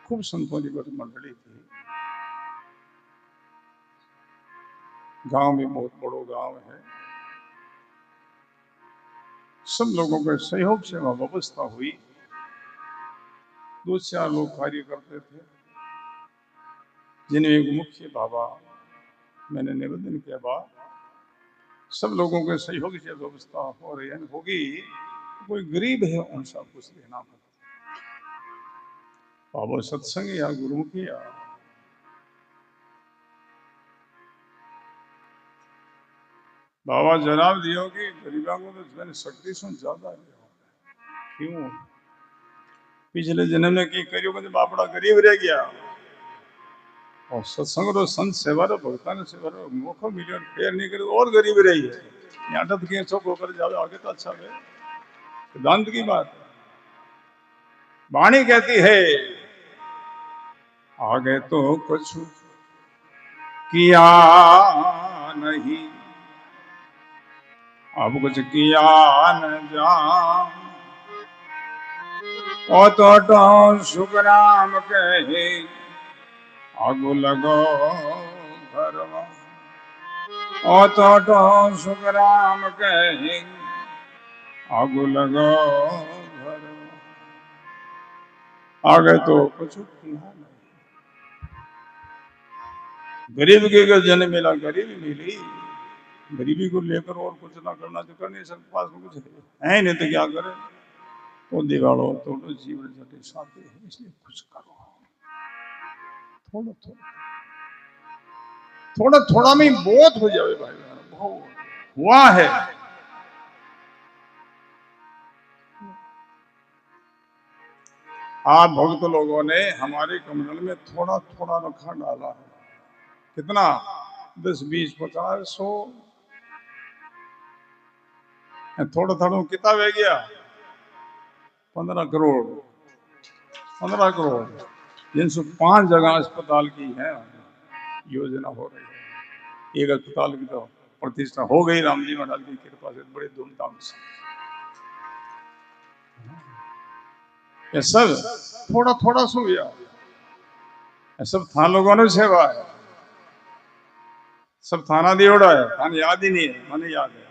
Speaker 1: खूब संतों की बड़ी मंडली थी। गांव भी बहुत बड़ो गांव है, सब लोगों के सहयोग से वह व्यवस्था हुई। 2-4 लोग कार्य करते थे, जिन्हें एक मुख्य बाबा, मैंने निवेदन किया बात, सब लोगों के सहयोग से व्यवस्था हो रही है, होगी, कोई गरीब है उनसे कुछ लेना पड़ता। बाबा सत्संग या गुरुमुखी या बाबा जनाब दियो कि गरीबों को तो मैंने शक्ति से ज्यादा लिया। क्यों? पिछले जन्म में की करियो कि बापड़ा गरीब रह गया, और सत्संग रो संत सेवा रो भक्ता ने सेवा रो मौको मिलियो, फेर नहीं करे और गरीब रही है। यहाँ तक के चौक होकर जाओ आगे तो अच्छा है। सिद्धांत की बात वाणी कहती है, आगे तो कुछ किया नहीं, अब कुछ किया न जान, ओ तो सुखराम कहे आगू लगो घरवा, ओ तो सुखराम कहे आगू लगो घरवा, आगे तो कुछ किया नहीं। गरीब के जन्म मिला, गरीबी मिली, गरीबी को लेकर और कुछ ना करना तो कर नहीं सकते, पास में कुछ है नहीं तो क्या करे, तो दिवालो तो जीवन जटे साथी है, इसलिए कुछ करो, थोड़ा थोड़ा थोड़ा थोड़ा में बहुत हो जाए भाई, बहुत हुआ है। आप भक्त लोगों ने हमारे कमंडल में थोड़ा थोड़ा रखा डाला है, कितना 10, 20, 50, 100, थोड़ा थोड़ा कितना बह गया 15 करोड़, 15 करोड़, जिनसे 5 जगह अस्पताल की है योजना हो रही है। एक अस्पताल की तो प्रतिष्ठा हो गई राम जी महाराज की कृपा से बड़े धूमधाम से। ये सब थोड़ा थोड़ा सो गया, ये सब था लोगों ने सेवा है, सब थाना दियोड़ा है, थाना याद ही नहीं है, मैंने याद है,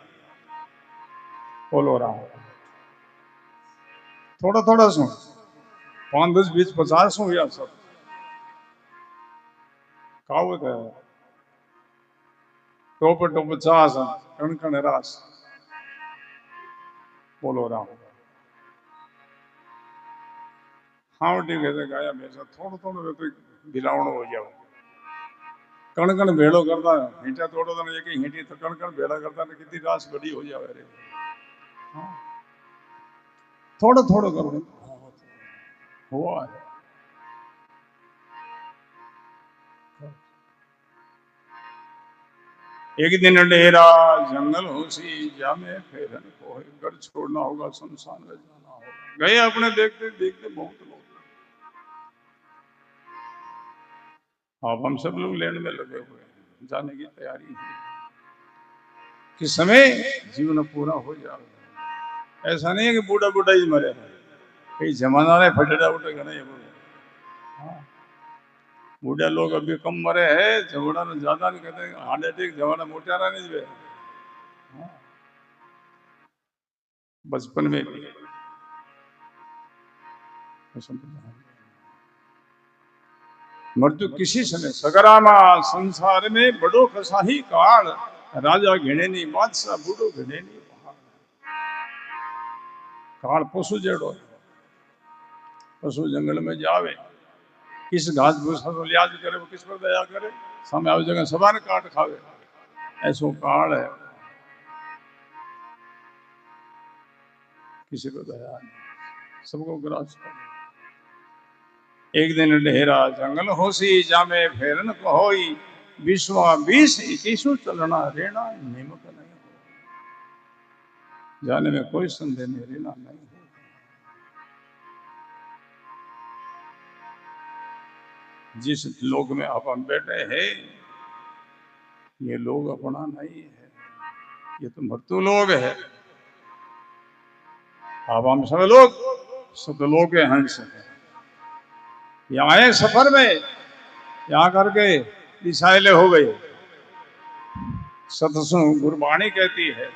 Speaker 1: बोलो रहा थोड़ा थोड़ा सो 5, 10, 20, 50 सो गया सब कहावत है, टोप टोप 50 कण कण रास, बोलो राम। हाँ ठीक है गाया भैंसा थोड़ा थोड़ा तो गिलावणो हो जाओ, कण कण भेड़ो करता हींटा तोड़ो तो एक ही हींटी तो कण कण भेड़ा करता ने कितनी रास बड़ी हो जावे रे। हाँ, थोड़ा थोड़ा करो हुआ है। एक दिन डेरा जंगल होसी जामे फेरन को घर छोड़ना होगा, शमशान में जाना होगा, गए अपने देखते देखते बहुत लोग, अब हम सब लोग लेन में लगे हुए हैं, जाने की तैयारी है कि समय जीवन पूरा हो जाएगा। ऐसा नहीं है कि बूढ़ा बूढ़ा ही मरे, कई जमाना ने फटेरा उठेगा नहीं। हाँ, बूढ़े लोग अभी कम मरे हैं, जवड़ा ने ज्यादा नहीं कहते, हार्ट अटैक जवाना मोटारा नहीं हुए। हाँ, बचपन में भी मृत्यु किसी समय सगरामा संसार में बड़ो कसाही काल, राजा घिने नहीं बादशाह बूढ़ो घिने नहीं पहाड़, काल पशु जेड़ो, पशु जंगल में जावे, किस घास भूसा को लिहाज करे, वो किस पर दया करे, सामने आवे जगह सबान काट खावे, ऐसो काल है, किसी को दया नहीं, सबको ग्रास करे। एक दिन ढेरा जंगल होसी जामे फेरन कहोई, विश्वा 20 21 चलना रेना निमक नहीं हो, जाने में कोई संदेह नहीं, रेना नहीं हो। जिस लोक में अपन बैठे हैं ये लोग अपना नहीं है, ये तो मृत्यु लोग है। अब हम सब लोग सतलोक के हंस हैं। यहाँ आए सफर में, यहाँ करके दिशाइले हो गए। सतसंग गुरबाणी कहती है,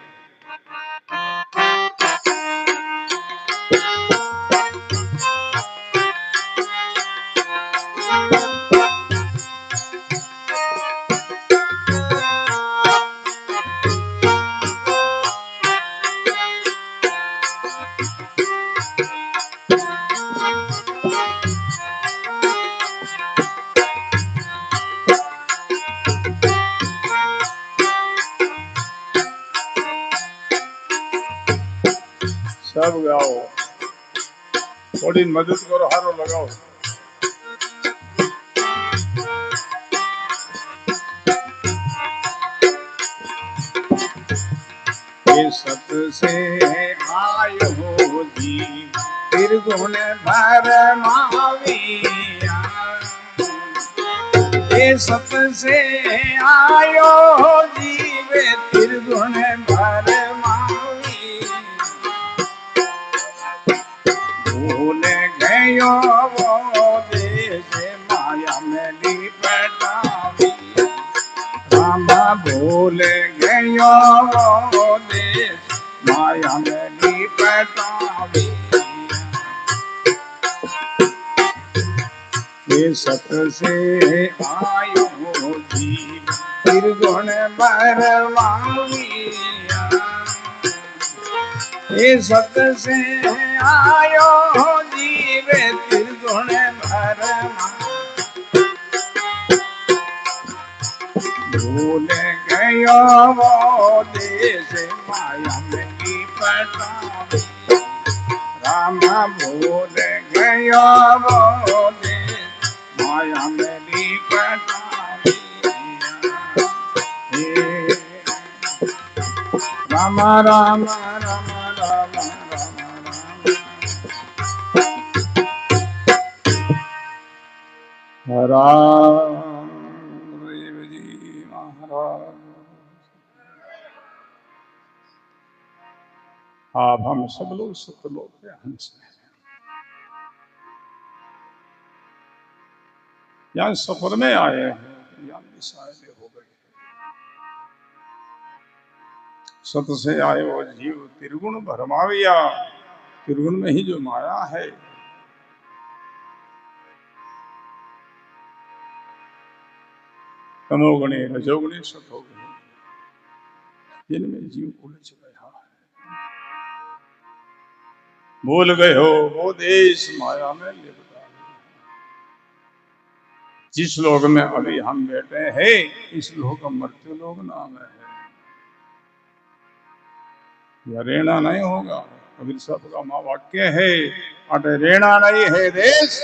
Speaker 1: सब गाओ, थोड़ी मदद करो, हारो लगाओ। ये सत से आयो जी त्रिगुण भर माविया, ये सत से आयो जीव त्रिगुण भर मावी, भूल गयो वो देश माया में लिपटावी, रामा भूल गयो वो देश माया में लिपटावी। ये सत से आयो जीव त्रिगुण भर माविया, ये सत से आयो जीव त्रिगुण भर माविया, भूल गयो वो देश माया में लिपटावी, रामा भूल गयो वो देश माया में लिपटावी। राम राम राम राम राम राम देव जी महाराज। आप हम सब लोग सतलोक के हंस हैं। यहाँ सफर में आए हैं, यहाँ दिशाइले हो गए। सत से आए वो जीव त्रिगुण भरमाविया, त्रिगुण में ही जो माया है, तमोगुणी रजोगुणी सतोगुणी, जिनमें जीव उलझ गया है। भूल गए हो वो देश माया में लिपटा। जिस लोक में अभी हम बैठे हैं, इस लोक का मृत्यु लोक नाम है। यह रेणा नहीं होगा। कबीर साहब का महावाक्य है, अटे रेणा नहीं है देश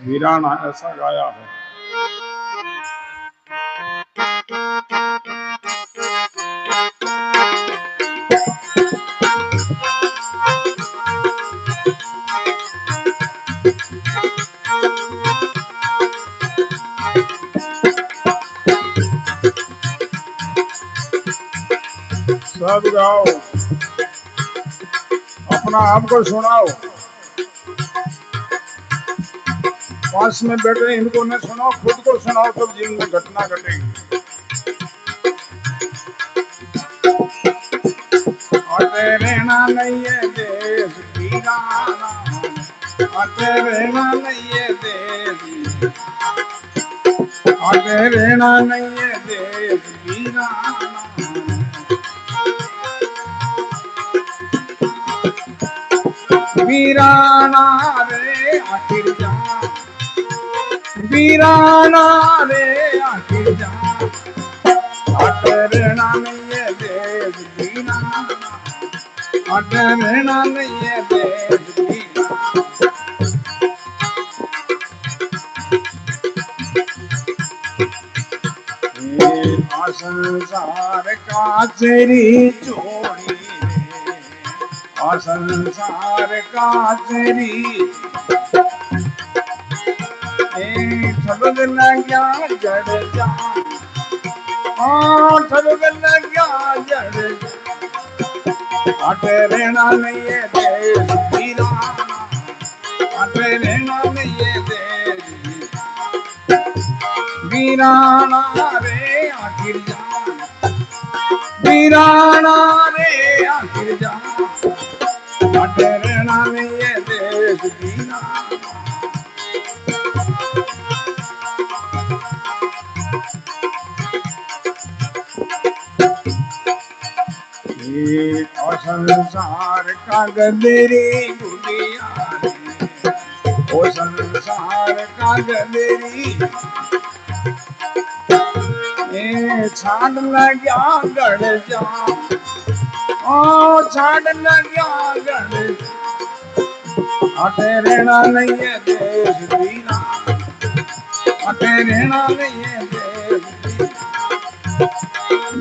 Speaker 1: वीराना, ऐसा गाया है। सब गाओ, अपना आपको सुनाओ। पास में बैठे इनको न सुनाओ, खुद को सुनाओ, तब जीवन में घटना घटेगी। अटे रहना नहीं है देश वीराना, अटे रहना नहीं है देश, अटे रहना नहीं है देश वीराना। वीराना रे आखिर जा, वीराना रे आखिर जा, अटरना नहीं है देश वीराना, अटरना नहीं है देश वीराना। संसार का तेरी चोरी, संसार का तेरी ठग लग्या जड़ जा, ठग लग्या जड़ जा, आटे रहना नहीं है देश वीराना, आटे रहना नहीं है देश वीराना रे आखिर जान, वीराना रे आखिर जान, आटे रहना नहीं है देश वीराना। ये संसार का गदरी दुनिया रे, ओ संसार का गदरी ये छाड़ लग्या गड़ जा, ओ छाड़ लग्या गड़ जा, आटे रहना नहीं है देश वीरा, आटे रहना नहीं है देश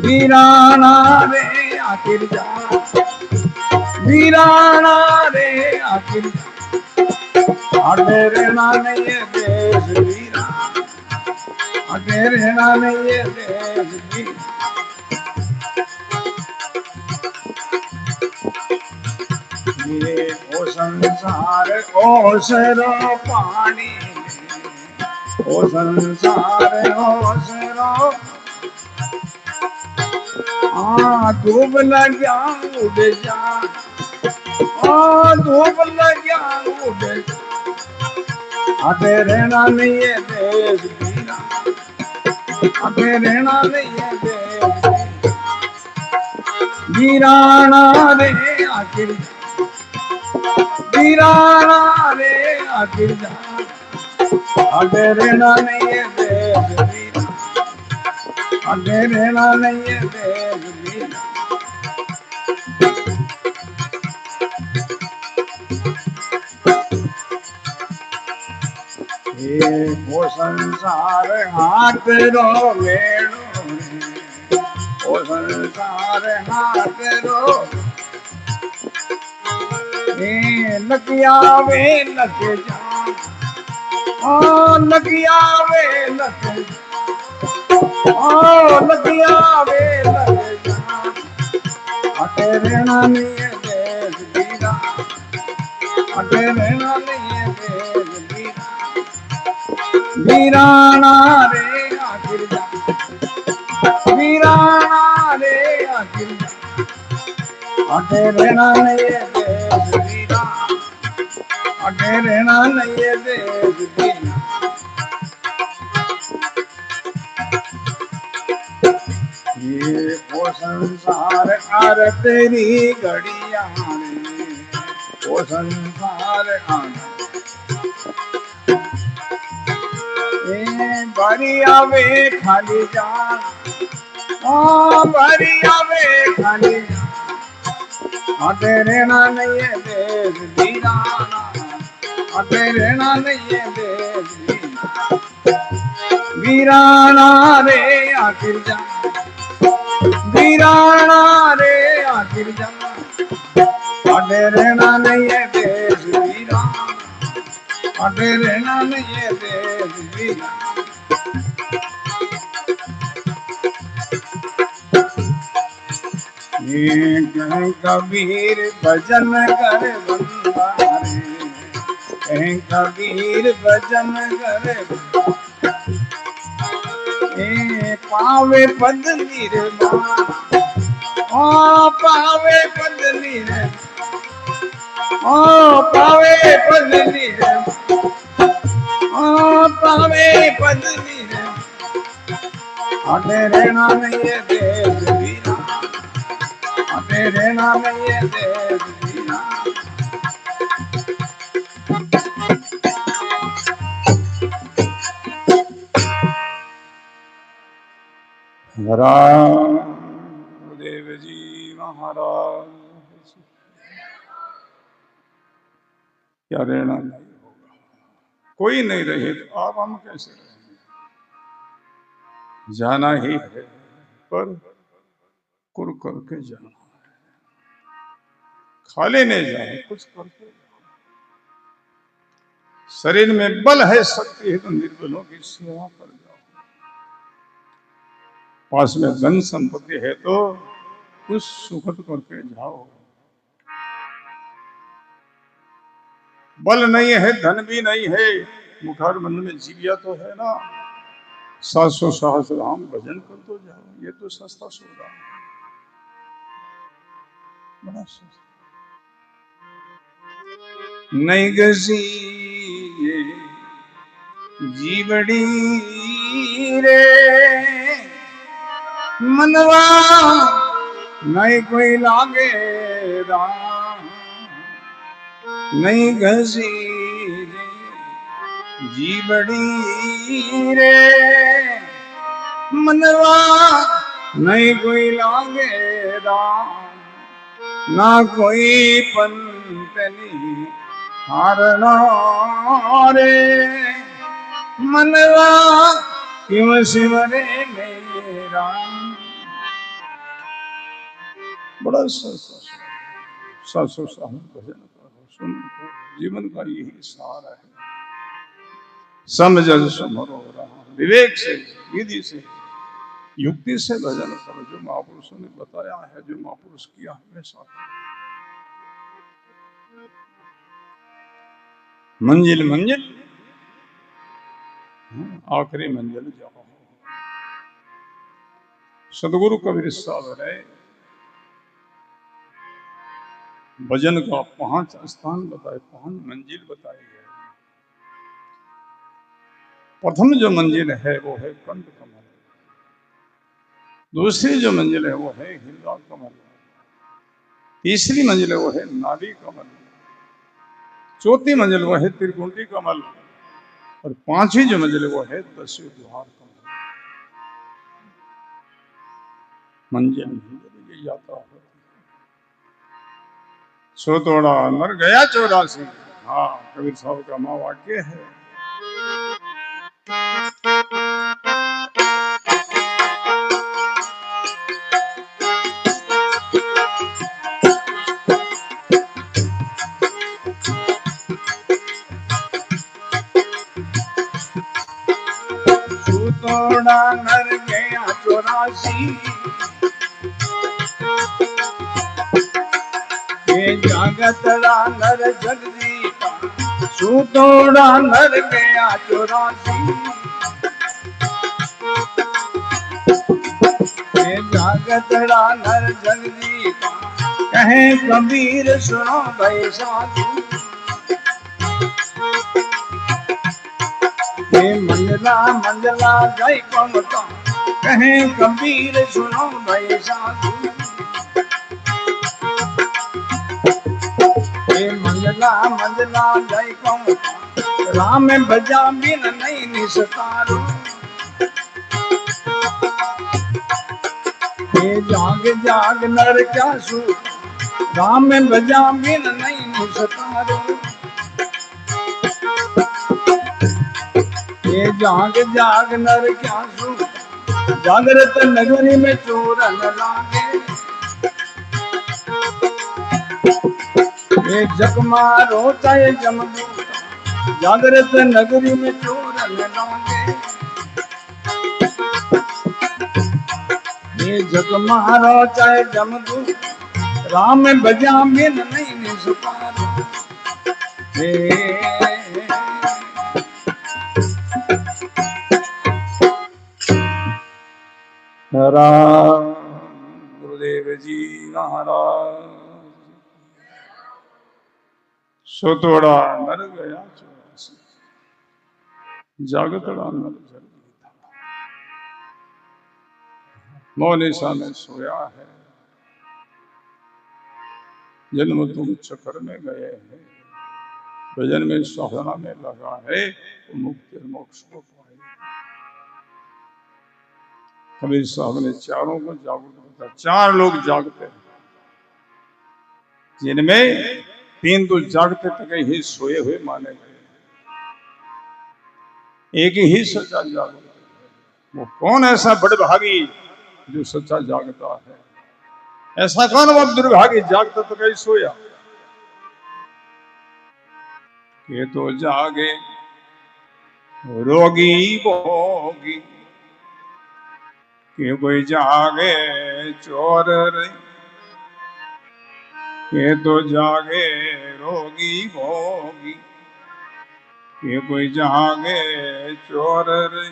Speaker 1: वीराना रे आखिर जा, वीराना रे आखिर जा, आटे रहना नहीं है देश वीरा, आटे रहना नहीं है देश वीरा। ये ओ संसार ओसरो पानी, ओ संसार ओसरो धूप लग्या उड़ जा, धूप लग्या उड़ जा, आटे रहना नहीं है देश वीरा, आटे रहना नहीं है देश वीराना रे आखिर जा, वीराना रे आखिर जा, आटे रहना नहीं है देश वीरा, आटे रहना नहीं है देश वीरा। ये वो संसार हाथ रो मेड़ो, वो संसार हाथ रो लगिया वे लग जा, लगिया वे लग जा, लगिया वे लग जा, आटे रहना नहीं है देश वीरा, आटे रहना नहीं है देश वीरा, वीराना रे आखिर जा, वीराना रे आखिर जा, आटे रहना नहीं है देश वीरा, आटे रहना नहीं है देश वीरा। ये वो संसार आर तेरी घड़िया रे, वो संसार आर बारी आवे खाली जा, बारी आवे खाली जा, आटे रहना नहीं है देश वीराना, आटे रहना नहीं है देश वीराना रे आखिर जा, वीराना रे आखिर जा, आटे रहना नहीं है देश वीराना, आटे रहना नहीं है देश वीरा। कबीर भजन कर बंदा रे, कबीर भजन कर पावे पद निर्वाण, पावे पद निर्वाण, पावे पद निर्वाण, पावे पद निर्वाण, आटे रहना नहीं है देश वीरा, आटे रहना नहीं है देश वीरा। रामदेव जी महाराज, क्या रहना नहीं होगा, कोई नहीं रहे तो आप हम कैसे रहेंगे, जाना ही है पर कुर करके जाना है, खाली नहीं जाए कुछ करके जाओ। शरीर में बल है शक्ति है तो निर्बलों की सेवा कर जाओ, पास में धन संपत्ति है तो कुछ सुखद करके जाओ, बल नहीं है, धन भी नहीं है, मुखार मन में जीविया तो है ना। 700 सहस्रनाम भजन कर दो जाओ, ये तो सस्ता सौदा है, बड़ा सस्ता। नहीं गसी ये जीवड़ी रे मनवा, नहीं कोई लागे राम, नहीं घसी जीवड़ी रे मनवा, नहीं कोई लागे राम, ना कोई पंतनी हारना रे मनवा, क्यों शिवरे मेरा। बड़ा सत्संग भजन करो, सुन जीवन का यही सार है। समझ सुमरो राम, विवेक से, विधि से, युक्ति से भजन करो, जो महापुरुषों ने बताया है, जो महापुरुष किया है वैसा। मंजिल मंजिल आखिरी मंजिल जाओ। सदगुरु कबीर साहब ने भजन का 5 स्थान बताए, 5 मंजिल बताई है। प्रथम जो मंजिल है वो है कंठ कमल, दूसरी जो मंजिल है वो है हृदय कमल, तीसरी मंजिल है वो है नाभि कमल, चौथी मंजिल वो है त्रिकुंडी कमल, और 5वीं जो मंजिल है वो है दस्यु द्वार कमल। मंजिल मंजिल ये यात्रा होती है। सो तोड़ा नर गया 84। हाँ, कबीर साहब का माँ वाक्य है। तोड़ा नर गया 84, ये जागतड़ा नर जगदीता, सूतोड़ा नर गया 84, ये जागतड़ा नर जगदीता, कहे कबीर सुनो भाई साधु, ये मंजला मंजला जय कमता, कहे कबीर सुनो भाई साधु, ये मंजला मंजला जय कमता, राम भजा बिन नहीं निस्तारो, ये जाग जाग नर क्या सू, राम भजा बिन नहीं निस्तारो, ये जाग जाग नर क्या सू, जागृत नगरी में चोर न लागे, ये जग मारो चाहे जमदूत, जागृत नगरी में चोर न लागे, ये जग मारो चाहे जमदूत, राम भजा बिन नहीं निस्तारो। राम गुरुदेव जी महाराज। सो तोड़ा नर गया 84, जागतड़ा नर जगदीता, मौन सा में सोया है, जन्म तुम चक्कर में गए हैं, भजन में साधना में लगा है, तो मुक्ति मोक्ष को पाए। कबीर साहब ने चारों को जागृत बताया। 4 लोग जागते हैं, जिनमें 3 तो जागते तक ही सोए हुए माने गए, एक ही सच्चा जागृत है। वो कौन ऐसा बड़भागी जो सच्चा जागता है? ऐसा कौन वो दुर्भागी जागता तक ही सोया? ये तो जागे रोगी भोगी, कि कोई जागे चोर रे, ये तो जागे रोगी भोगी, ये कोई जागे चोर रे,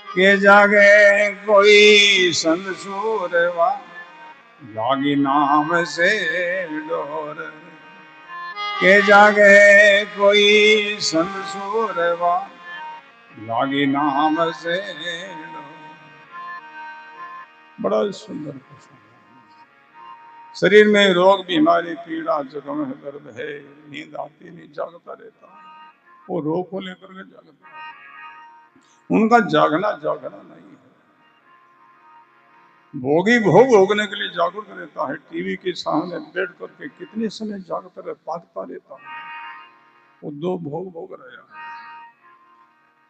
Speaker 1: के जागे कोई संत सूरवा, लागी नाम से डोर, के जागे कोई संत सूरवा, लागी नाम से डोर। बड़ा सुंदर प्रसंग। शरीर में रोग बीमारी पीड़ा जख्म है दर्द है, नींद आती नहीं, जागता रहता है। वो रोग को लेकर के जागता है। उनका जागना जागना नहीं है, भोगी भोग भोगने के लिए जागरूक रहता है। टीवी के सामने बैठ करके कितने समय जागता रहे, पागता रहता है। वो दो भोग भोग रहा है।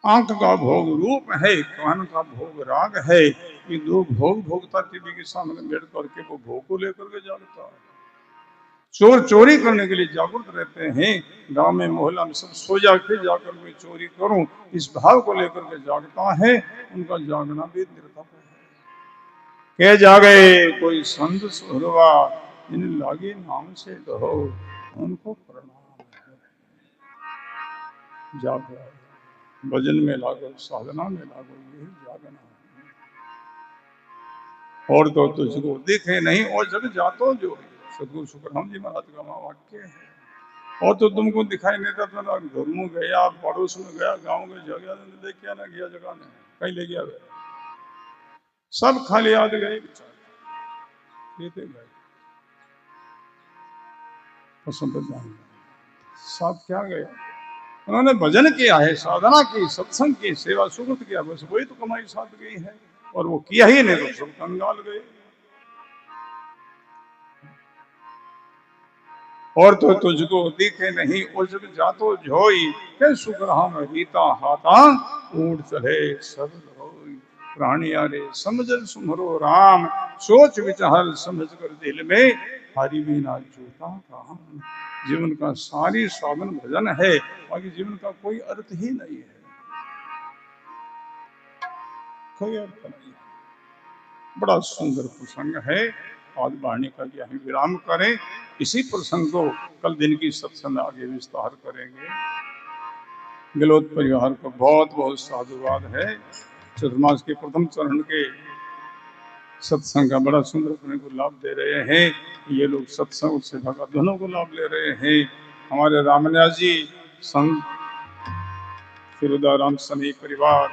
Speaker 1: आंख का भोग रूप है, कान का भोग राग है। ये दो भोग भोगता टीवी के सामने बैठ करके वो भोग को लेकर के जागता है। चोर चोरी करने के लिए जागरूक रहते हैं। गांव में मोहल्ला में सब सो जाके जाकर मैं चोरी करूं, इस भाव को लेकर के जागता है। उनका जागना भी निरर्थक है। के जागे कोई संत सुरवा, इन लागे नाम से कहो, उनको प्रणाम है। जागो, भजन में लागो, साधना में लागो, यही जागना है। और तो तुझको दिखे नहीं और जग जातो जो, सदगुरु सुखराम जी महाराज का वाक्य है। और तो तुमको दिखाई नहीं देता ना, घर में गया, पड़ोस में गया, गांव में जगह देख क्या ना गया, जगह ने कहीं ले गया, सब खाली याद गए बेचारे, गए सब क्या गया। उन्होंने भजन किया है, साधना की, सत्संग की, सेवा सुगत किया, बस वही तो कमाई साथ गई है। और वो किया ही नहीं तो सब कंगाल गए। और तो तुझको दिखे नहीं और जब जातो जोई, के सुख राम रीता हाथा, ऊंट चढ़े सब होई। प्राणी आरे समझ सुमरो राम, सोच विचार समझ कर दिल में, हरि बिना जूता काम। जीवन का सारी साधन भजन है, बाकी जीवन का कोई अर्थ ही नहीं है, कोई अर्थ नहीं है। बड़ा सुंदर प्रसंग है। आज वाणी का यही विराम करें। इसी प्रसंग को कल दिन की सत्संग आगे विस्तार करेंगे। गिलोत परिवार को बहुत बहुत साधुवाद है। चतुर्मास के प्रथम चरण के सत्संग का बड़ा सुंदर अपने को लाभ दे रहे हैं। ये लोग सत्संग और सेवा का दोनों को लाभ ले रहे हैं। हमारे रामन्यास जी संत फिरोदा राम सनी परिवार,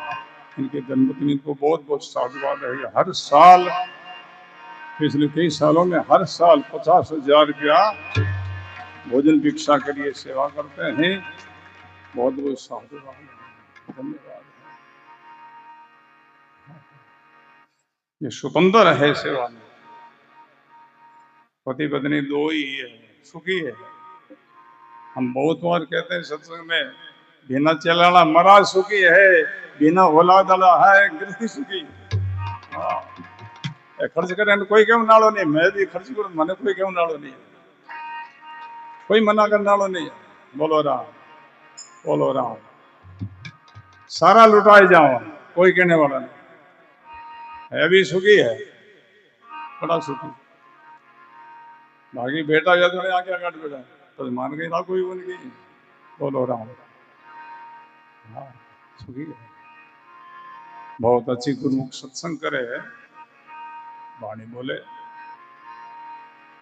Speaker 1: इनके धर्मपत्नी को बहुत बहुत साधुवाद है। हर साल, पिछले कई सालों में हर साल 50,000 रुपया भोजन भिक्षा के लिए सेवा करते हैं। बहुत बहुत साधुवाद है, धन्यवाद है। ये स्वतंत्र है सेवा में, पति पत्नी दो ही है, सुखी है। हम बहुत बार कहते हैं सत्संग में, बिना चलाना मरा सुखी है, बिना होला दला है गृहस्थी सुखी। हाँ, खर्च करें कोई क्यों नाड़ो नहीं, मैं भी खर्च करूं, मैंने कोई क्यों नाड़ो नहीं, कोई मना करने वालों नहीं है। बोलो राम, बोलो राम। सारा लुटाए जाओ, कोई कहने वाला नहीं है। भी सुखी है, बड़ा सुखी। बाकी बेटा या तो आगे काट बेटा तो मान गई ना कोई उनकी। बोलो राम। हाँ, सुखी है। बहुत अच्छी गुरुमुख सत्संग करे है, वाणी बोले,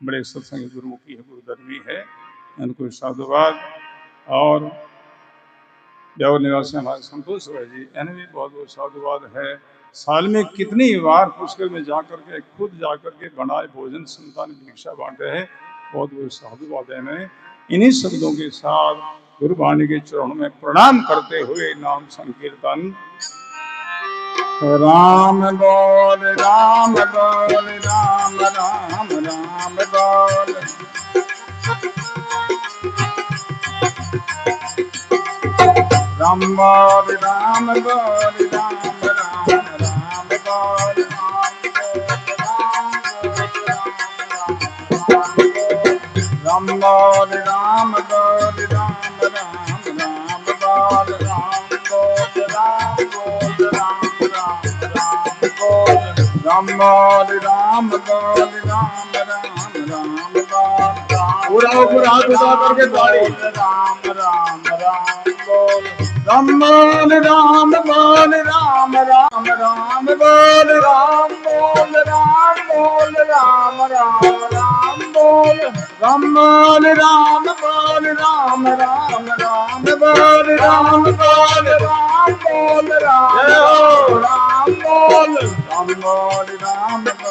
Speaker 1: बड़े सत्संग गुरुमुखी है, गुरुधर्मी है। इनको साधुवाद। और देवर निवासी हमारे संतोष भाई जी, इन्हें भी बहुत बहुत साधुवाद है। साल में कितनी बार पुष्कर में जाकर के खुद जाकर के बनाए भोजन संतान भिक्षा बांटे हैं। बहुत बहुत साधुवाद है इन्हें। इन्हीं शब्दों के साथ गुरुवाणी के चरणों में प्रणाम करते हुए नाम संकीर्तन। राम बोल राम बोल राम राम राम बोल। राम बोल राम बोल राम राम राम बोल। राम बोल राम बोल राम राम राम बोल। राम बोल राम बोल राम राम राम बोल। राम बोल राम बोल राम राम राम बोल। पूरा पूरा हाथ उठा करके ताड़ी।
Speaker 2: राम राम राम बोल राम बोल राम बोल राम राम राम बोल राम बोल राम बोल राम राम राम बोल राम बोल राम बोल राम राम राम बोल राम बोल राम बोल राम राम बोल राम बोल राम बोल राम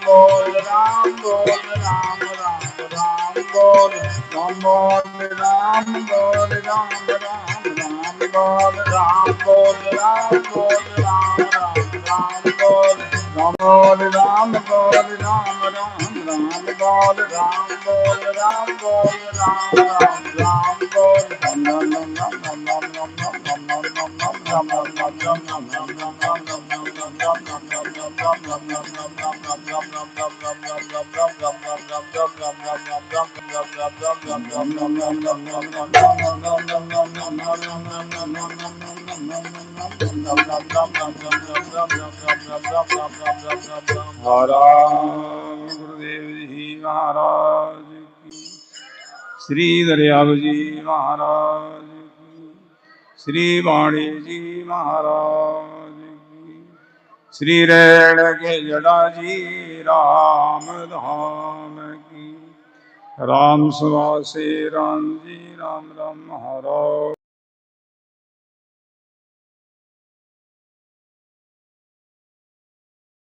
Speaker 2: बोल राम बोल राम राम बोल राम बोल राम बोल राम राम राम बोल राम बोल राम बोल राम राम बोल राम बोल राम बोल राम राम राम बोल राम बोल राम बोल राम राम बोल नम नम नम नम नम नम नम नम नम नम नम नम नम नम
Speaker 1: गुरुदेव जी महाराज की, श्री दरियाव जी महाराज की, श्री वाणी जी महाराज की, श्री रेण के जड़ा जी राम धाम की, राम सुवासे राम जी राम राम महाराज।